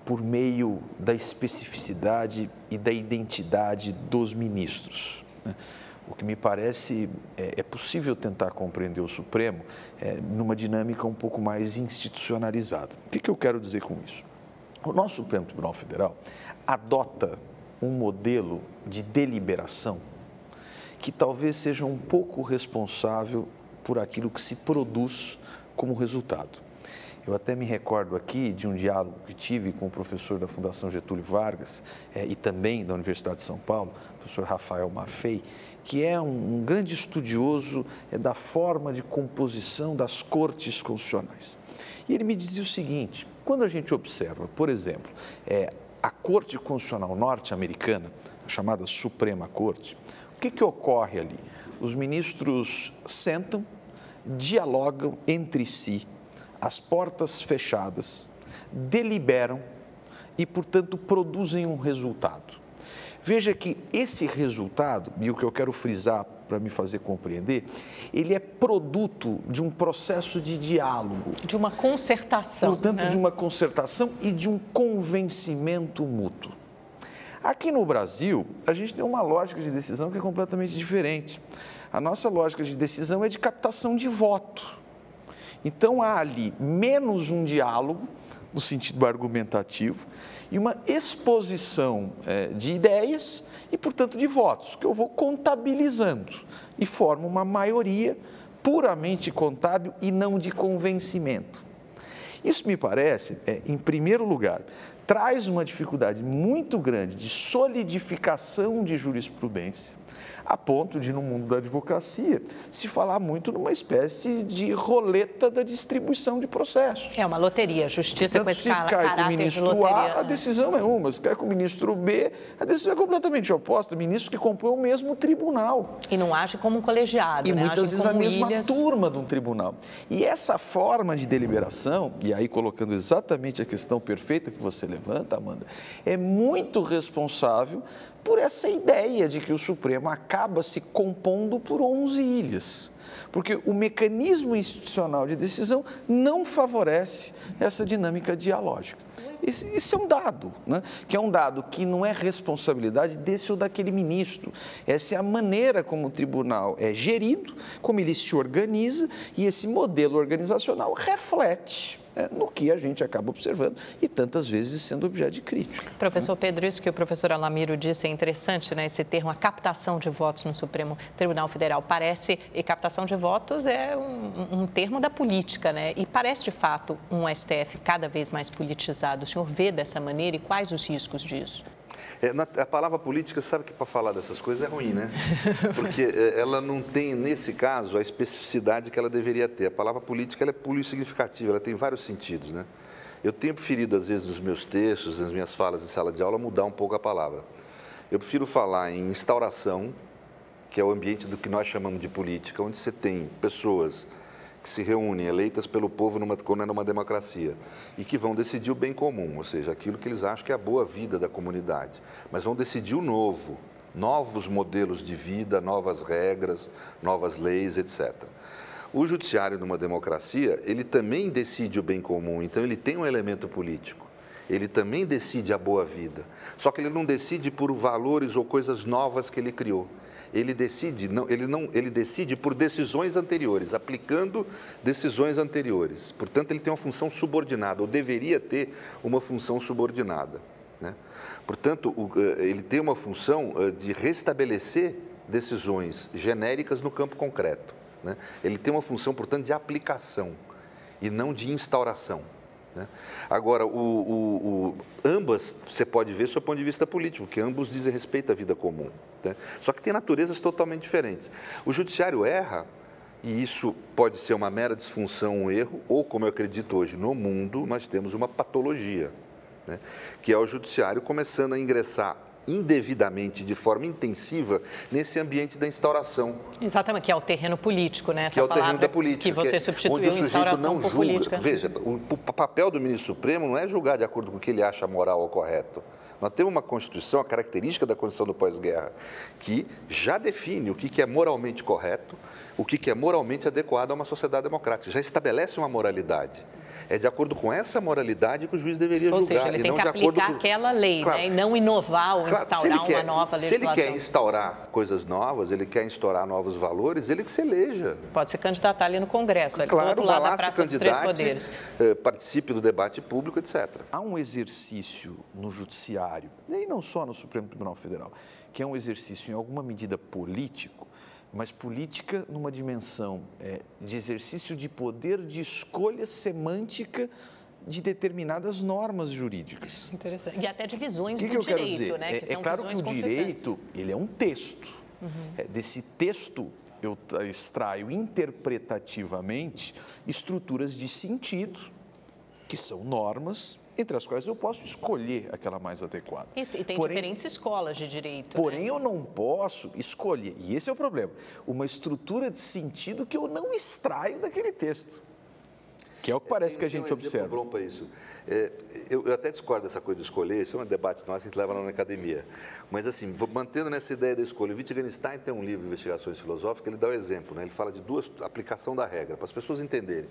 por meio da especificidade e da identidade dos ministros. O que me parece é possível tentar compreender o Supremo numa dinâmica um pouco mais institucionalizada. O que eu quero dizer com isso? O nosso Supremo Tribunal Federal adota um modelo de deliberação que talvez seja um pouco responsável por aquilo que se produz como resultado. Eu até me recordo aqui de um diálogo que tive com o professor da Fundação Getúlio Vargas e também da Universidade de São Paulo, o professor Rafael Maffei, que é um grande estudioso da forma de composição das cortes constitucionais. E ele me dizia o seguinte: quando a gente observa, por exemplo, a Corte Constitucional norte-americana, a chamada Suprema Corte, o que ocorre ali? Os ministros sentam, dialogam entre si, as portas fechadas, deliberam e, portanto, produzem um resultado. Veja que esse resultado, e o que eu quero frisar para me fazer compreender, ele é produto de um processo de diálogo. De uma concertação. Portanto, de uma concertação e de um convencimento mútuo. Aqui no Brasil, a gente tem uma lógica de decisão que é completamente diferente. A nossa lógica de decisão é de captação de voto. Então, há ali menos um diálogo, no sentido argumentativo, e uma exposição de ideias e, portanto, de votos, que eu vou contabilizando e formo uma maioria puramente contábil e não de convencimento. Isso me parece, em primeiro lugar, traz uma dificuldade muito grande de solidificação de jurisprudência, a ponto de, no mundo da advocacia, se falar muito numa espécie de roleta da distribuição de processos. É uma loteria, a justiça com esse caráter de loteria. Se cai com o ministro A, a decisão é uma, se cai com o ministro B, a decisão é completamente oposta, ministros que compõem o mesmo tribunal. E não age como um colegiado, né? E muitas vezes a mesma turma de um tribunal. E essa forma de deliberação, e aí colocando exatamente a questão perfeita que você levanta, Amanda, é muito responsável por essa ideia de que o Supremo acaba se compondo por 11 ilhas, porque o mecanismo institucional de decisão não favorece essa dinâmica dialógica. Esse é um dado, né? Que é um dado que não é responsabilidade desse ou daquele ministro. Essa é a maneira como o tribunal é gerido, como ele se organiza, e esse modelo organizacional reflete no que a gente acaba observando e tantas vezes sendo objeto de crítica. Professor Pedro, isso que o professor Alamiro disse é interessante, né? Esse termo, a captação de votos no Supremo Tribunal Federal. Parece, e captação de votos é um termo da política, né? E parece, de fato, um STF cada vez mais politizado. O senhor vê dessa maneira e quais os riscos disso? A palavra política, sabe que para falar dessas coisas é ruim, né? Porque ela não tem, nesse caso, a especificidade que ela deveria ter. A palavra política ela é polissignificativa, ela tem vários sentidos, né? Eu tenho preferido, às vezes, nos meus textos, nas minhas falas em sala de aula, mudar um pouco a palavra. Eu prefiro falar em instauração, que é o ambiente do que nós chamamos de política, onde você tem pessoas que se reúnem, eleitas pelo povo quando é numa democracia, e que vão decidir o bem comum, ou seja, aquilo que eles acham que é a boa vida da comunidade, mas vão decidir o novo, novos modelos de vida, novas regras, novas leis, etc. O judiciário numa democracia, ele também decide o bem comum, então ele tem um elemento político, ele também decide a boa vida, só que ele não decide por valores ou coisas novas que ele criou. Ele decide por decisões anteriores, aplicando decisões anteriores. Portanto, ele tem uma função subordinada, ou deveria ter uma função subordinada, né? Portanto, ele tem uma função de restabelecer decisões genéricas no campo concreto, né? Ele tem uma função, portanto, de aplicação e não de instauração, né? Agora, ambas você pode ver do ponto de vista político, que ambos dizem respeito à vida comum, né? Só que tem naturezas totalmente diferentes. O judiciário erra, e isso pode ser uma mera disfunção, um erro, ou, como eu acredito hoje, no mundo, nós temos uma patologia, né? Que é o judiciário começando a ingressar indevidamente, de forma intensiva, nesse ambiente da instauração. Exatamente, que é o terreno político, né? Essa que é o terreno da política. Que você substituiu onde o sujeito instauração não por julga. política. Veja, o papel do ministro Supremo não é julgar de acordo com o que ele acha moral ou correto. Nós temos uma Constituição, a característica da Constituição do pós-guerra, que já define o que é moralmente correto, o que é moralmente adequado a uma sociedade democrática. Já estabelece uma moralidade. É de acordo com essa moralidade que o juiz deveria julgar. Ou seja, ele tem que aplicar aquela lei, claro, né? E não inovar ou instaurar uma nova legislação. Se ele quer instaurar coisas novas, ele quer instaurar novos valores, ele que se eleja. Pode se candidatar ali no Congresso, ali claro, do outro lado da Praça dos Três Poderes. Participe do debate público, etc. Há um exercício no judiciário, e não só no Supremo Tribunal Federal, que é um exercício em alguma medida político, mas política numa dimensão de exercício de poder de escolha semântica de determinadas normas jurídicas. Interessante. E até de visões do direito, eu quero dizer? né? Que é claro que o direito, ele é um texto. Desse texto, eu extraio interpretativamente estruturas de sentido, que são normas, entre as quais eu posso escolher aquela mais adequada. Isso, e tem diferentes escolas de direito. Porém, né? Eu não posso escolher, e esse é o problema, uma estrutura de sentido que eu não extraio daquele texto, que é o que parece que a gente observa. Bom para isso. Eu até discordo dessa coisa de escolher, isso é um debate nosso que a gente leva lá na academia. Mas, assim, mantendo nessa ideia da escolha, o Wittgenstein tem um livro de investigações filosóficas, ele dá o exemplo, né? Ele fala de aplicação da regra, para as pessoas entenderem.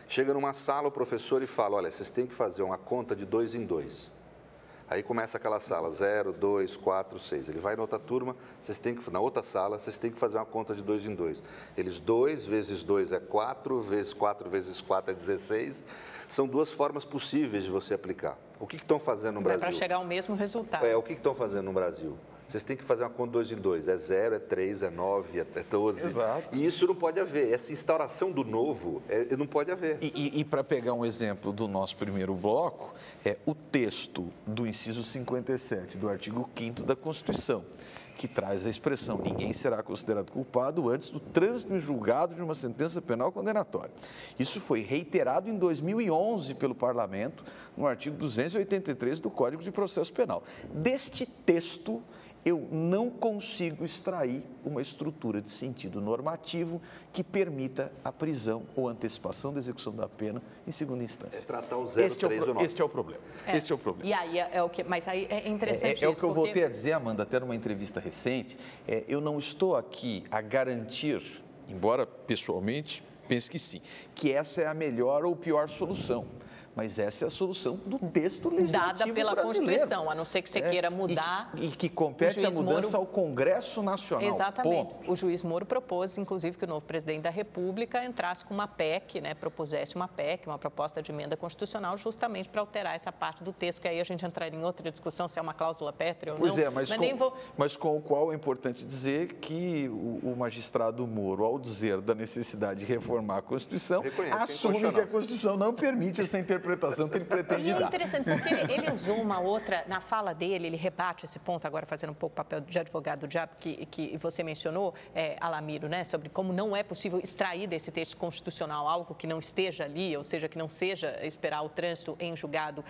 Chega numa sala o professor e fala, olha, vocês têm que fazer uma conta de 2 em 2. Aí começa aquela sala, 0, 2, 4, 6. Ele vai na outra turma, na outra sala, vocês têm que fazer uma conta de 2 em 2. Eles 2 vezes 2 é 4, vezes 4 vezes 4 é 16. São duas formas possíveis de você aplicar. O que estão fazendo no Brasil? Para chegar ao mesmo resultado. O que estão fazendo no Brasil? Vocês têm que fazer uma conta 2 em 2. É 0, é 3, é 9, é 12. Exato. E isso não pode haver. Essa instauração do novo não pode haver. E para pegar um exemplo do nosso primeiro bloco, o texto do inciso 57 do artigo 5º da Constituição, que traz a expressão ninguém será considerado culpado antes do trânsito em julgado de uma sentença penal condenatória. Isso foi reiterado em 2011 pelo Parlamento, no artigo 283 do Código de Processo Penal. Deste texto, eu não consigo extrair uma estrutura de sentido normativo que permita a prisão ou antecipação da execução da pena em segunda instância. É tratar o 0, 3 ou 9. Este é o problema. Este é o problema. E aí é o que, mas aí é interessante isso. É o que eu voltei a dizer, Amanda, até numa entrevista recente. Eu não estou aqui a garantir, embora pessoalmente pense que sim, que essa é a melhor ou pior solução. mas essa é a solução do texto legislativo dada pela brasileiro. Constituição, a não ser que você queira mudar. E que compete a mudança ao Congresso Nacional. Exatamente. Ponto. O juiz Moro propôs, inclusive, que o novo presidente da República entrasse com uma PEC, né, propusesse uma PEC, uma proposta de emenda constitucional, justamente para alterar essa parte do texto, que aí a gente entraria em outra discussão se é uma cláusula pétrea ou não. Pois é, mas com o qual é importante dizer que o magistrado Moro, ao dizer da necessidade de reformar a Constituição, assume que a Constituição não permite essa interpretação que ele pretende dar. É interessante, porque ele usou uma outra, na fala dele, ele rebate esse ponto, agora fazendo um pouco o papel de advogado do diabo, que você mencionou, Alamiro, né, sobre como não é possível extrair desse texto constitucional algo que não esteja ali, ou seja, que não seja esperar o trânsito em julgado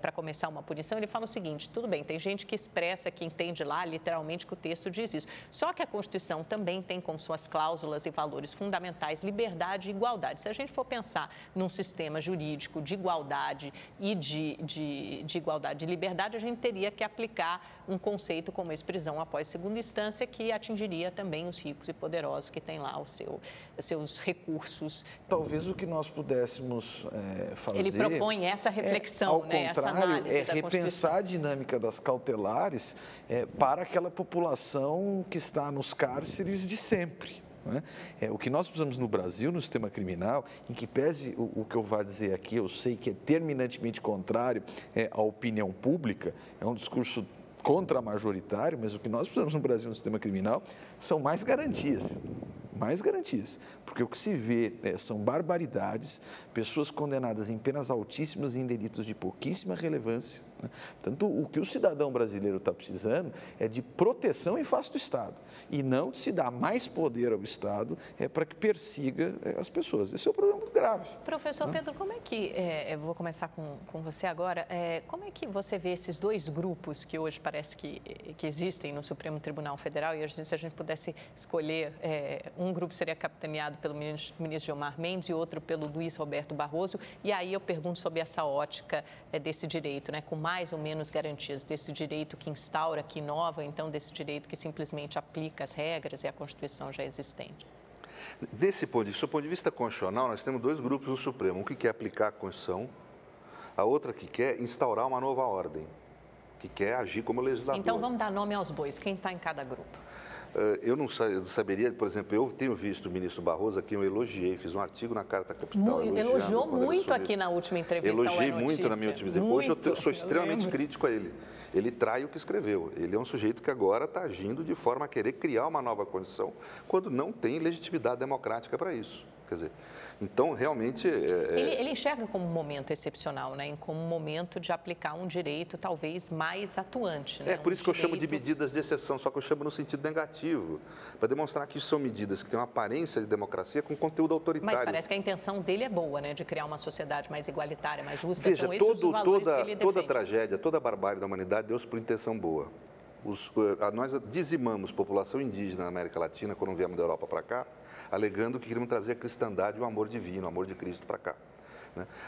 para começar uma punição. Ele fala o seguinte, tudo bem, tem gente que expressa, que entende lá, literalmente, que o texto diz isso. Só que a Constituição também tem como suas cláusulas e valores fundamentais liberdade e igualdade. Se a gente for pensar num sistema jurídico de igualdade e de igualdade e liberdade, a gente teria que aplicar um conceito como esse, prisão após segunda instância, que atingiria também os ricos e poderosos que têm lá os seus recursos. Talvez o que nós pudéssemos fazer... Ele propõe essa reflexão, ao contrário, essa análise da repensar a dinâmica das cautelares para aquela população que está nos cárceres de sempre. O que nós precisamos no Brasil, no sistema criminal, em que pese o que eu vá dizer aqui, eu sei que é terminantemente contrário à opinião pública, é um discurso contra-majoritário, mas o que nós precisamos no Brasil no sistema criminal são mais garantias. Mais garantias, porque o que se vê são barbaridades, pessoas condenadas em penas altíssimas e em delitos de pouquíssima relevância. Portanto, o que o cidadão brasileiro está precisando é de proteção em face do Estado e não de se dar mais poder ao Estado para que persiga as pessoas. Esse é um problema muito grave. Professor Pedro, como é que, eu vou começar com você agora, como é que você vê esses dois grupos que hoje parece que existem no Supremo Tribunal Federal e se a gente pudesse escolher, um grupo seria capitaneado pelo ministro Gilmar Mendes e outro pelo Luiz Roberto Barroso, e aí eu pergunto sobre essa ótica desse direito, né, com mais ou menos garantias, desse direito que instaura, que inova, então desse direito que simplesmente aplica as regras e a Constituição já existente. Desse ponto de vista constitucional, nós temos dois grupos no Supremo, um que quer aplicar a Constituição, a outra que quer instaurar uma nova ordem, que quer agir como legislador. Então vamos dar nome aos bois, quem está em cada grupo? Eu não saberia, por exemplo, eu tenho visto o ministro Barroso, a quem eu elogiei, fiz um artigo na Carta Capital. Elogiou muito aqui na última entrevista. Elogiei muito na minha última entrevista. Hoje eu sou extremamente crítico a ele. Ele trai o que escreveu. Ele é um sujeito que agora está agindo de forma a querer criar uma nova condição, quando não tem legitimidade democrática para isso. Quer dizer, então, realmente... Ele enxerga como um momento excepcional, né? Como um momento de aplicar um direito talvez mais atuante. Né? Por isso que eu chamo de medidas de exceção, só que eu chamo no sentido negativo, para demonstrar que isso são medidas que têm uma aparência de democracia com conteúdo autoritário. Mas parece que a intenção dele é boa, né? De criar uma sociedade mais igualitária, mais justa. Veja, são esses os valores que ele defende. Toda tragédia, toda barbárie da humanidade deu-se por intenção boa. Nós dizimamos população indígena na América Latina quando viemos da Europa para cá, alegando que queríamos trazer a cristandade e o amor divino, o amor de Cristo para cá.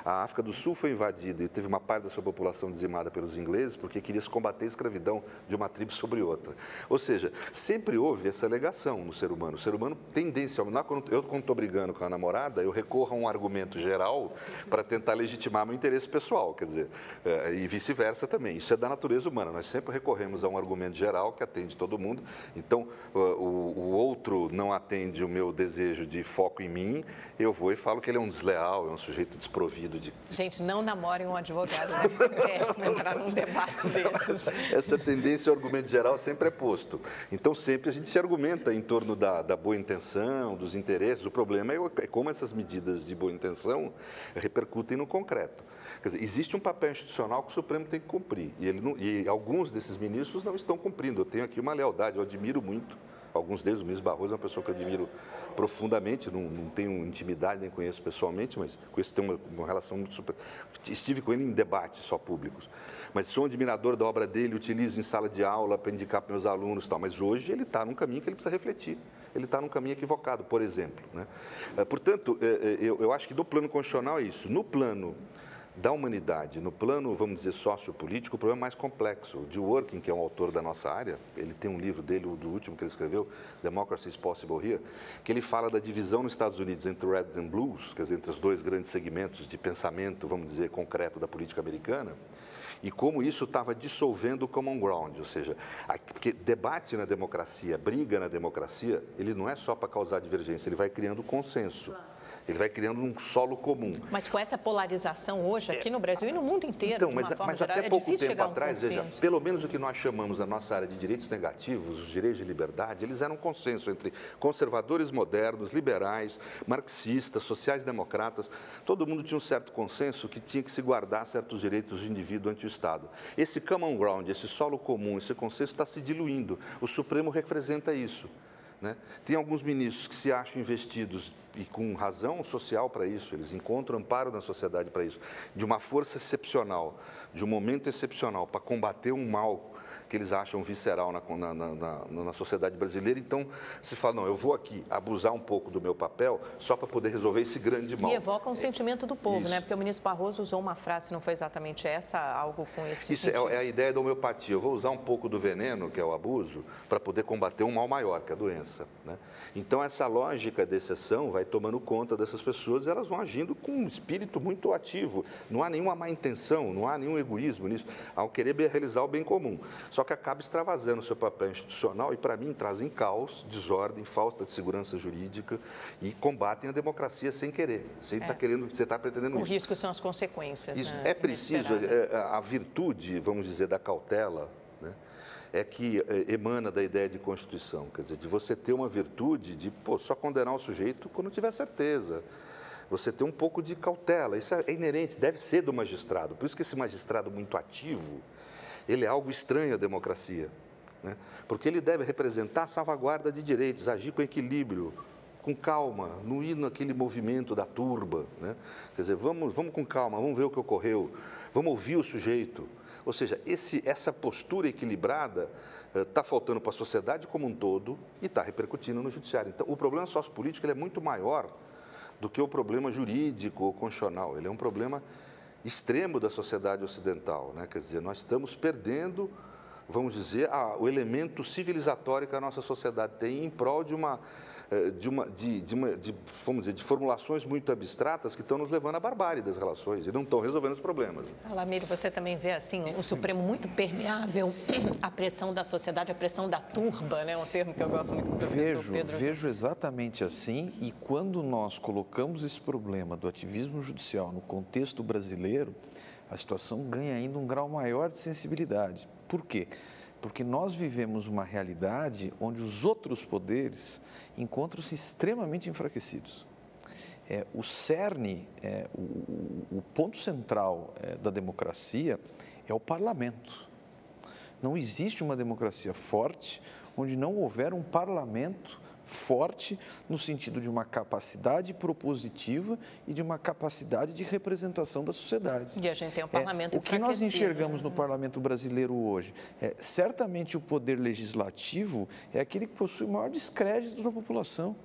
A África do Sul foi invadida e teve uma parte da sua população dizimada pelos ingleses porque queria se combater a escravidão de uma tribo sobre outra. Ou seja, sempre houve essa alegação no ser humano. O ser humano tendencialmente, eu quando estou brigando com a namorada, eu recorro a um argumento geral para tentar legitimar meu interesse pessoal, quer dizer, e vice-versa também. Isso é da natureza humana. Nós sempre recorremos a um argumento geral que atende todo mundo. Então, o outro não atende o meu desejo de foco em mim, eu vou e falo que ele é um desleal, é um sujeito desprovido de... Gente, não namorem um advogado, deve ser péssimo entrar num debate desses. Essa tendência ao argumento geral sempre é posto. Então, sempre a gente se argumenta em torno da boa intenção, dos interesses. O problema é como essas medidas de boa intenção repercutem no concreto. Quer dizer, existe um papel institucional que o Supremo tem que cumprir. E alguns desses ministros não estão cumprindo. Eu tenho aqui uma lealdade, eu admiro muito. Alguns deles, o ministro Barroso é uma pessoa que eu admiro profundamente, não tenho intimidade, nem conheço pessoalmente, mas com isso tenho uma relação muito super... Estive com ele em debates só públicos, mas sou um admirador da obra dele, utilizo em sala de aula para indicar para meus alunos e tal, mas hoje ele está num caminho que ele precisa refletir, ele está num caminho equivocado, por exemplo. Portanto, eu acho que no plano constitucional é isso. No plano da humanidade, no plano, vamos dizer, sociopolítico, o problema é mais complexo. O Dworkin, que é um autor da nossa área, ele tem um livro dele, do último que ele escreveu, Democracy is Possible Here, que ele fala da divisão nos Estados Unidos entre Reds and Blues, quer dizer, entre os dois grandes segmentos de pensamento, vamos dizer, concreto da política americana, e como isso estava dissolvendo o common ground, ou seja, porque debate na democracia, briga na democracia, ele não é só para causar divergência, ele vai criando consenso. Ele vai criando um solo comum. Mas com essa polarização hoje aqui no Brasil e no mundo inteiro, então, de uma forma geral, até pouco tempo chegar atrás, veja, pelo menos o que nós chamamos na nossa área de direitos negativos, os direitos de liberdade, eles eram um consenso entre conservadores modernos, liberais, marxistas, sociais-democratas. Todo mundo tinha um certo consenso que tinha que se guardar certos direitos do indivíduo ante o Estado. Esse common ground, esse solo comum, esse consenso está se diluindo. O Supremo representa isso. Né? Tem alguns ministros que se acham investidos, e com razão social para isso, eles encontram amparo na sociedade para isso, de uma força excepcional, de um momento excepcional para combater um mal que eles acham visceral na sociedade brasileira. Então, se fala, não, eu vou aqui abusar um pouco do meu papel só para poder resolver esse grande mal. E evoca um sentimento do povo, né? Porque o ministro Barroso usou uma frase, não foi exatamente essa, algo com esse Isso sentido. é a ideia da homeopatia. Eu vou usar um pouco do veneno, que é o abuso, para poder combater um mal maior, que é a doença. Né? Então, essa lógica de exceção vai tomando conta dessas pessoas e elas vão agindo com um espírito muito ativo. Não há nenhuma má intenção, não há nenhum egoísmo nisso, ao querer realizar o bem comum. Só que acaba extravasando o seu papel institucional e, para mim, trazem caos, desordem, falta de segurança jurídica e combatem a democracia sem querer, sem estar querendo, você está pretendendo isso. O risco são as consequências. Isso, né? é preciso, a virtude, vamos dizer, da cautela, né, é que emana da ideia de Constituição, quer dizer, de você ter uma virtude de só condenar o sujeito quando tiver certeza. Você ter um pouco de cautela, isso é inerente, deve ser do magistrado. Por isso que esse magistrado muito ativo, ele é algo estranho à democracia, né? Porque ele deve representar a salvaguarda de direitos, agir com equilíbrio, com calma, não ir naquele movimento da turba, né? Quer dizer, vamos com calma, vamos ver o que ocorreu, vamos ouvir o sujeito. Ou seja, essa postura equilibrada está faltando para a sociedade como um todo e está repercutindo no judiciário. Então, o problema sociopolítico ele é muito maior do que o problema jurídico ou constitucional. Ele é um problema extremo da sociedade ocidental, né? Quer dizer, nós estamos perdendo, vamos dizer, o elemento civilizatório que a nossa sociedade tem em prol vamos dizer, de formulações muito abstratas que estão nos levando à barbárie das relações e não estão resolvendo os problemas. Alamiro, você também vê assim o Supremo muito permeável à pressão da sociedade, à pressão da turba, né? Um termo que eu gosto muito do professor Pedro. Vejo exatamente assim, e quando nós colocamos esse problema do ativismo judicial no contexto brasileiro, a situação ganha ainda um grau maior de sensibilidade. Por quê? Porque nós vivemos uma realidade onde os outros poderes encontram-se extremamente enfraquecidos. O cerne, o ponto central da democracia é o parlamento. Não existe uma democracia forte onde não houver um parlamento forte no sentido de uma capacidade propositiva e de uma capacidade de representação da sociedade. E a gente tem um parlamento o que nós enxergamos no parlamento brasileiro hoje, certamente o poder legislativo é aquele que possui o maior descrédito da população.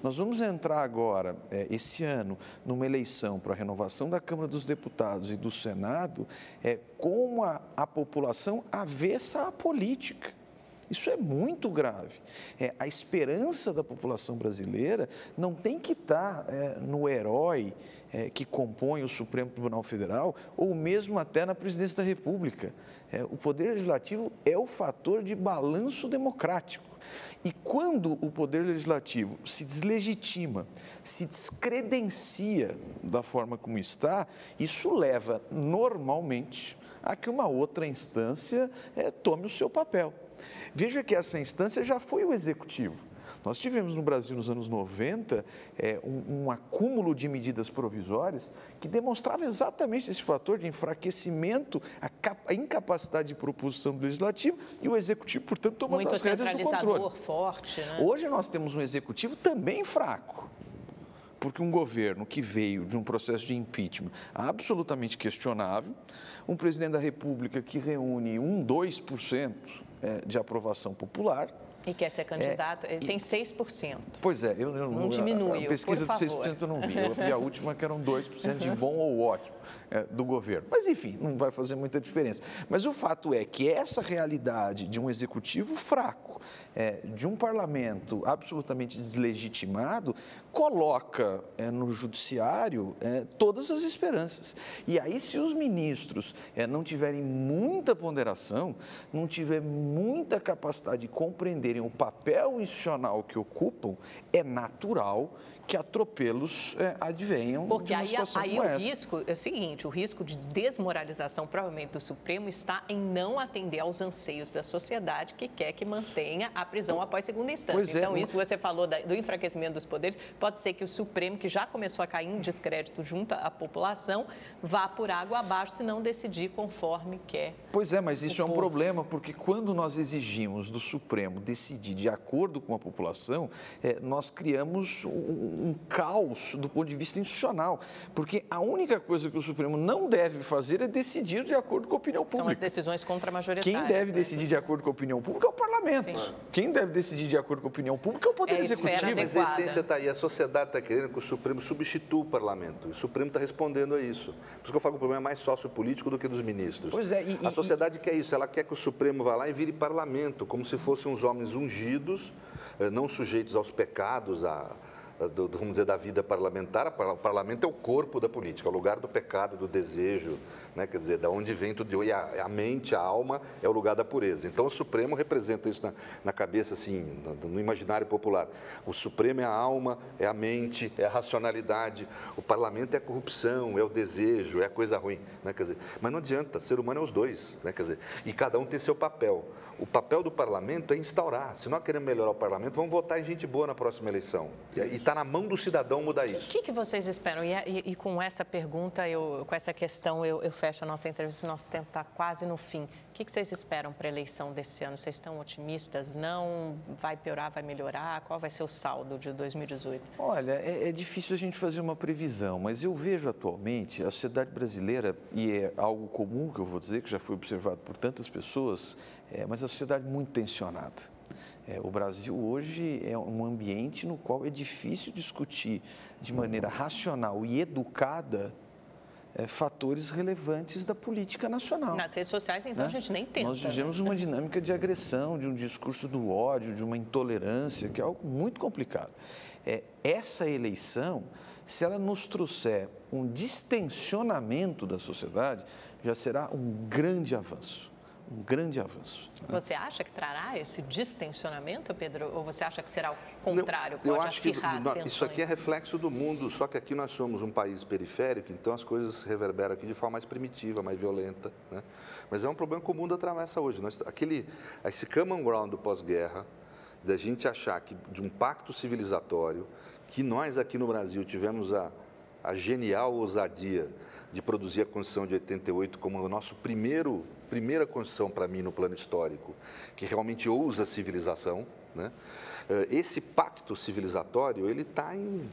Nós vamos entrar agora, esse ano, numa eleição para a renovação da Câmara dos Deputados e do Senado, com a população avessa à política. Isso é muito grave. A esperança da população brasileira não tem que estar no herói que compõe o Supremo Tribunal Federal ou mesmo até na presidência da República. O Poder Legislativo é o fator de balanço democrático. E quando o Poder Legislativo se deslegitima, se descredencia da forma como está, isso leva normalmente a que uma outra instância tome o seu papel. Veja que essa instância já foi o Executivo. Nós tivemos no Brasil, nos anos 90, um acúmulo de medidas provisórias que demonstrava exatamente esse fator de enfraquecimento, a incapacidade de proposição do Legislativo e o Executivo, portanto, tomando as rédeas do controle. Muito forte, né? Hoje nós temos um Executivo também fraco, porque um governo que veio de um processo de impeachment absolutamente questionável, um presidente da República que reúne 2% de aprovação popular. E quer ser candidato, ele tem 6%. Pois é, não diminui. A pesquisa de 6% eu não vi. Eu vi a última que eram 2% de bom ou ótimo do governo. Mas, enfim, não vai fazer muita diferença. Mas o fato é que essa realidade de um executivo fraco, de um parlamento absolutamente deslegitimado, coloca no judiciário todas as esperanças. E aí, se os ministros não tiverem muita ponderação, não tiverem muita capacidade de compreenderem o papel institucional que ocupam, é natural que atropelos advenham de uma situação como essa. Porque aí o risco é o seguinte, o risco de desmoralização provavelmente do Supremo está em não atender aos anseios da sociedade que quer que mantenha a prisão após segunda instância. Então, isso que você falou do enfraquecimento dos poderes, pode ser que o Supremo, que já começou a cair em descrédito junto à população, vá por água abaixo se não decidir conforme quer. Pois é, mas isso é um problema, porque quando nós exigimos do Supremo decidir de acordo com a população, nós criamos um caos do ponto de vista institucional, porque a única coisa que o Supremo não deve fazer é decidir de acordo com a opinião pública. São as decisões contramajoritárias. Quem deve decidir de acordo com a opinião pública é o parlamento. Sim. Quem deve decidir de acordo com a opinião pública é o Poder Executivo. Mas a essência está aí, a sociedade está querendo que o Supremo substitua o parlamento. O Supremo está respondendo a isso. Por isso que eu falo que o problema é mais sociopolítico do que dos ministros. Pois é, a sociedade quer isso, ela quer que o Supremo vá lá e vire parlamento, como se fossem uns homens ungidos, não sujeitos aos pecados, vamos dizer, da vida parlamentar. O parlamento é o corpo da política, é o lugar do pecado, do desejo, né? Quer dizer, da onde vem tudo. E a mente, a alma, é o lugar da pureza. Então, o Supremo representa isso na cabeça, assim, no imaginário popular. O Supremo é a alma, é a mente, é a racionalidade. O parlamento é a corrupção, é o desejo, é a coisa ruim, né? Quer dizer, mas não adianta, ser humano é os dois, né? Quer dizer, e cada um tem seu papel. O papel do parlamento é instaurar. Se nós queremos melhorar o parlamento, vamos votar em gente boa na próxima eleição. E está na mão do cidadão mudar isso. O que vocês esperam? E com essa pergunta, com essa questão, eu fecho a nossa entrevista. Nosso tempo está quase no fim. O que vocês esperam para a eleição desse ano? Vocês estão otimistas? Não? Vai piorar, vai melhorar? Qual vai ser o saldo de 2018? Olha, é difícil a gente fazer uma previsão, mas eu vejo atualmente a sociedade brasileira, e é algo comum que eu vou dizer, que já foi observado por tantas pessoas, mas a sociedade muito tensionada. O Brasil hoje é um ambiente no qual é difícil discutir de maneira racional e educada fatores relevantes da política nacional. Nas redes sociais, então, a gente nem tenta. Nós vivemos uma dinâmica de agressão, de um discurso do ódio, de uma intolerância, que é algo muito complicado. Essa eleição, se ela nos trouxer um distensionamento da sociedade, já será um grande avanço. Um grande avanço. Você acha que trará esse distensionamento, Pedro? Ou você acha que será o contrário? Não, eu acho que isso aqui é reflexo do mundo, só que aqui nós somos um país periférico, então as coisas se reverberam aqui de forma mais primitiva, mais violenta, né? Mas é um problema que o mundo atravessa hoje. Esse common ground do pós-guerra, da gente achar que de um pacto civilizatório, que nós aqui no Brasil tivemos a genial ousadia de produzir a Constituição de 88 como a nossa primeira Constituição para mim no plano histórico, que realmente ousa a civilização, né? Esse pacto civilizatório, ele está em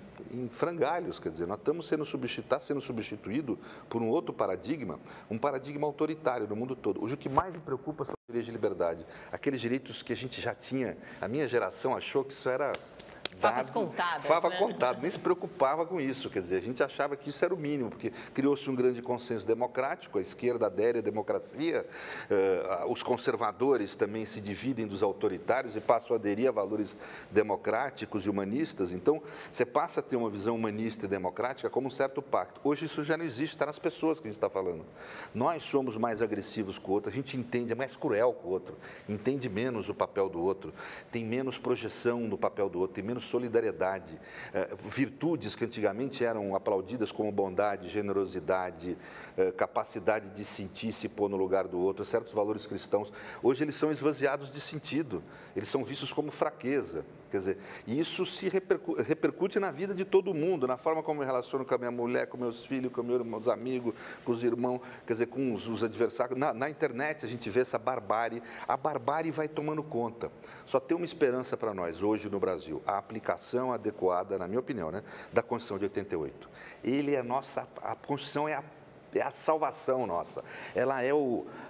frangalhos, quer dizer, nós estamos está sendo substituído por um outro paradigma, um paradigma autoritário no mundo todo. Hoje o que mais me preocupa são os direitos de liberdade, aqueles direitos que a gente já tinha, a minha geração achou que isso era... Favas contadas, Fava contado, nem se preocupava com isso, quer dizer, a gente achava que isso era o mínimo, porque criou-se um grande consenso democrático, a esquerda adere à democracia, os conservadores também se dividem dos autoritários e passam a aderir a valores democráticos e humanistas, então você passa a ter uma visão humanista e democrática como um certo pacto. Hoje isso já não existe, está nas pessoas que a gente está falando. Nós somos mais agressivos com o outro, a gente entende, é mais cruel com o outro, entende menos o papel do outro, tem menos projeção no papel do outro, tem menos solidariedade, virtudes que antigamente eram aplaudidas como bondade, generosidade, capacidade de sentir, se pôr no lugar do outro, certos valores cristãos, hoje eles são esvaziados de sentido, eles são vistos como fraqueza, quer dizer, e isso se repercute na vida de todo mundo, na forma como eu me relaciono com a minha mulher, com meus filhos, com meus amigos, com os irmãos, quer dizer, com os adversários. Na internet a gente vê essa barbárie, a barbárie vai tomando conta. Só tem uma esperança para nós hoje no Brasil, a aplicação adequada, na minha opinião, né, da Constituição de 88. A Constituição é a salvação nossa. Ela é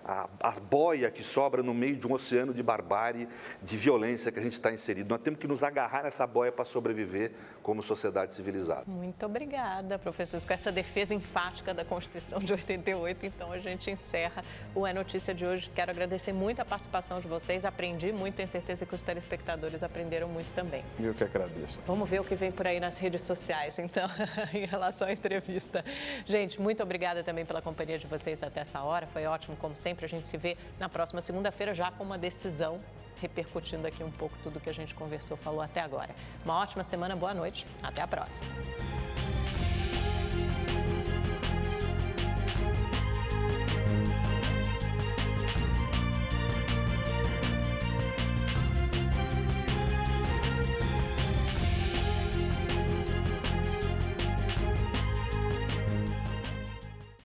a boia que sobra no meio de um oceano de barbárie, de violência que a gente está inserido. Nós temos que nos agarrar nessa boia para sobreviver como sociedade civilizada. Muito obrigada, professor. Com essa defesa enfática da Constituição de 88, então a gente encerra o É Notícia de hoje. Quero agradecer muito a participação de vocês, aprendi muito, tenho certeza que os telespectadores aprenderam muito também. Eu que agradeço. Vamos ver o que vem por aí nas redes sociais, então, em relação à entrevista. Gente, muito obrigada também pela companhia de vocês até essa hora, foi ótimo, como sempre. A gente se vê na próxima segunda-feira já com uma decisão, repercutindo aqui um pouco tudo que a gente conversou, falou até agora. Uma ótima semana, boa noite, até a próxima.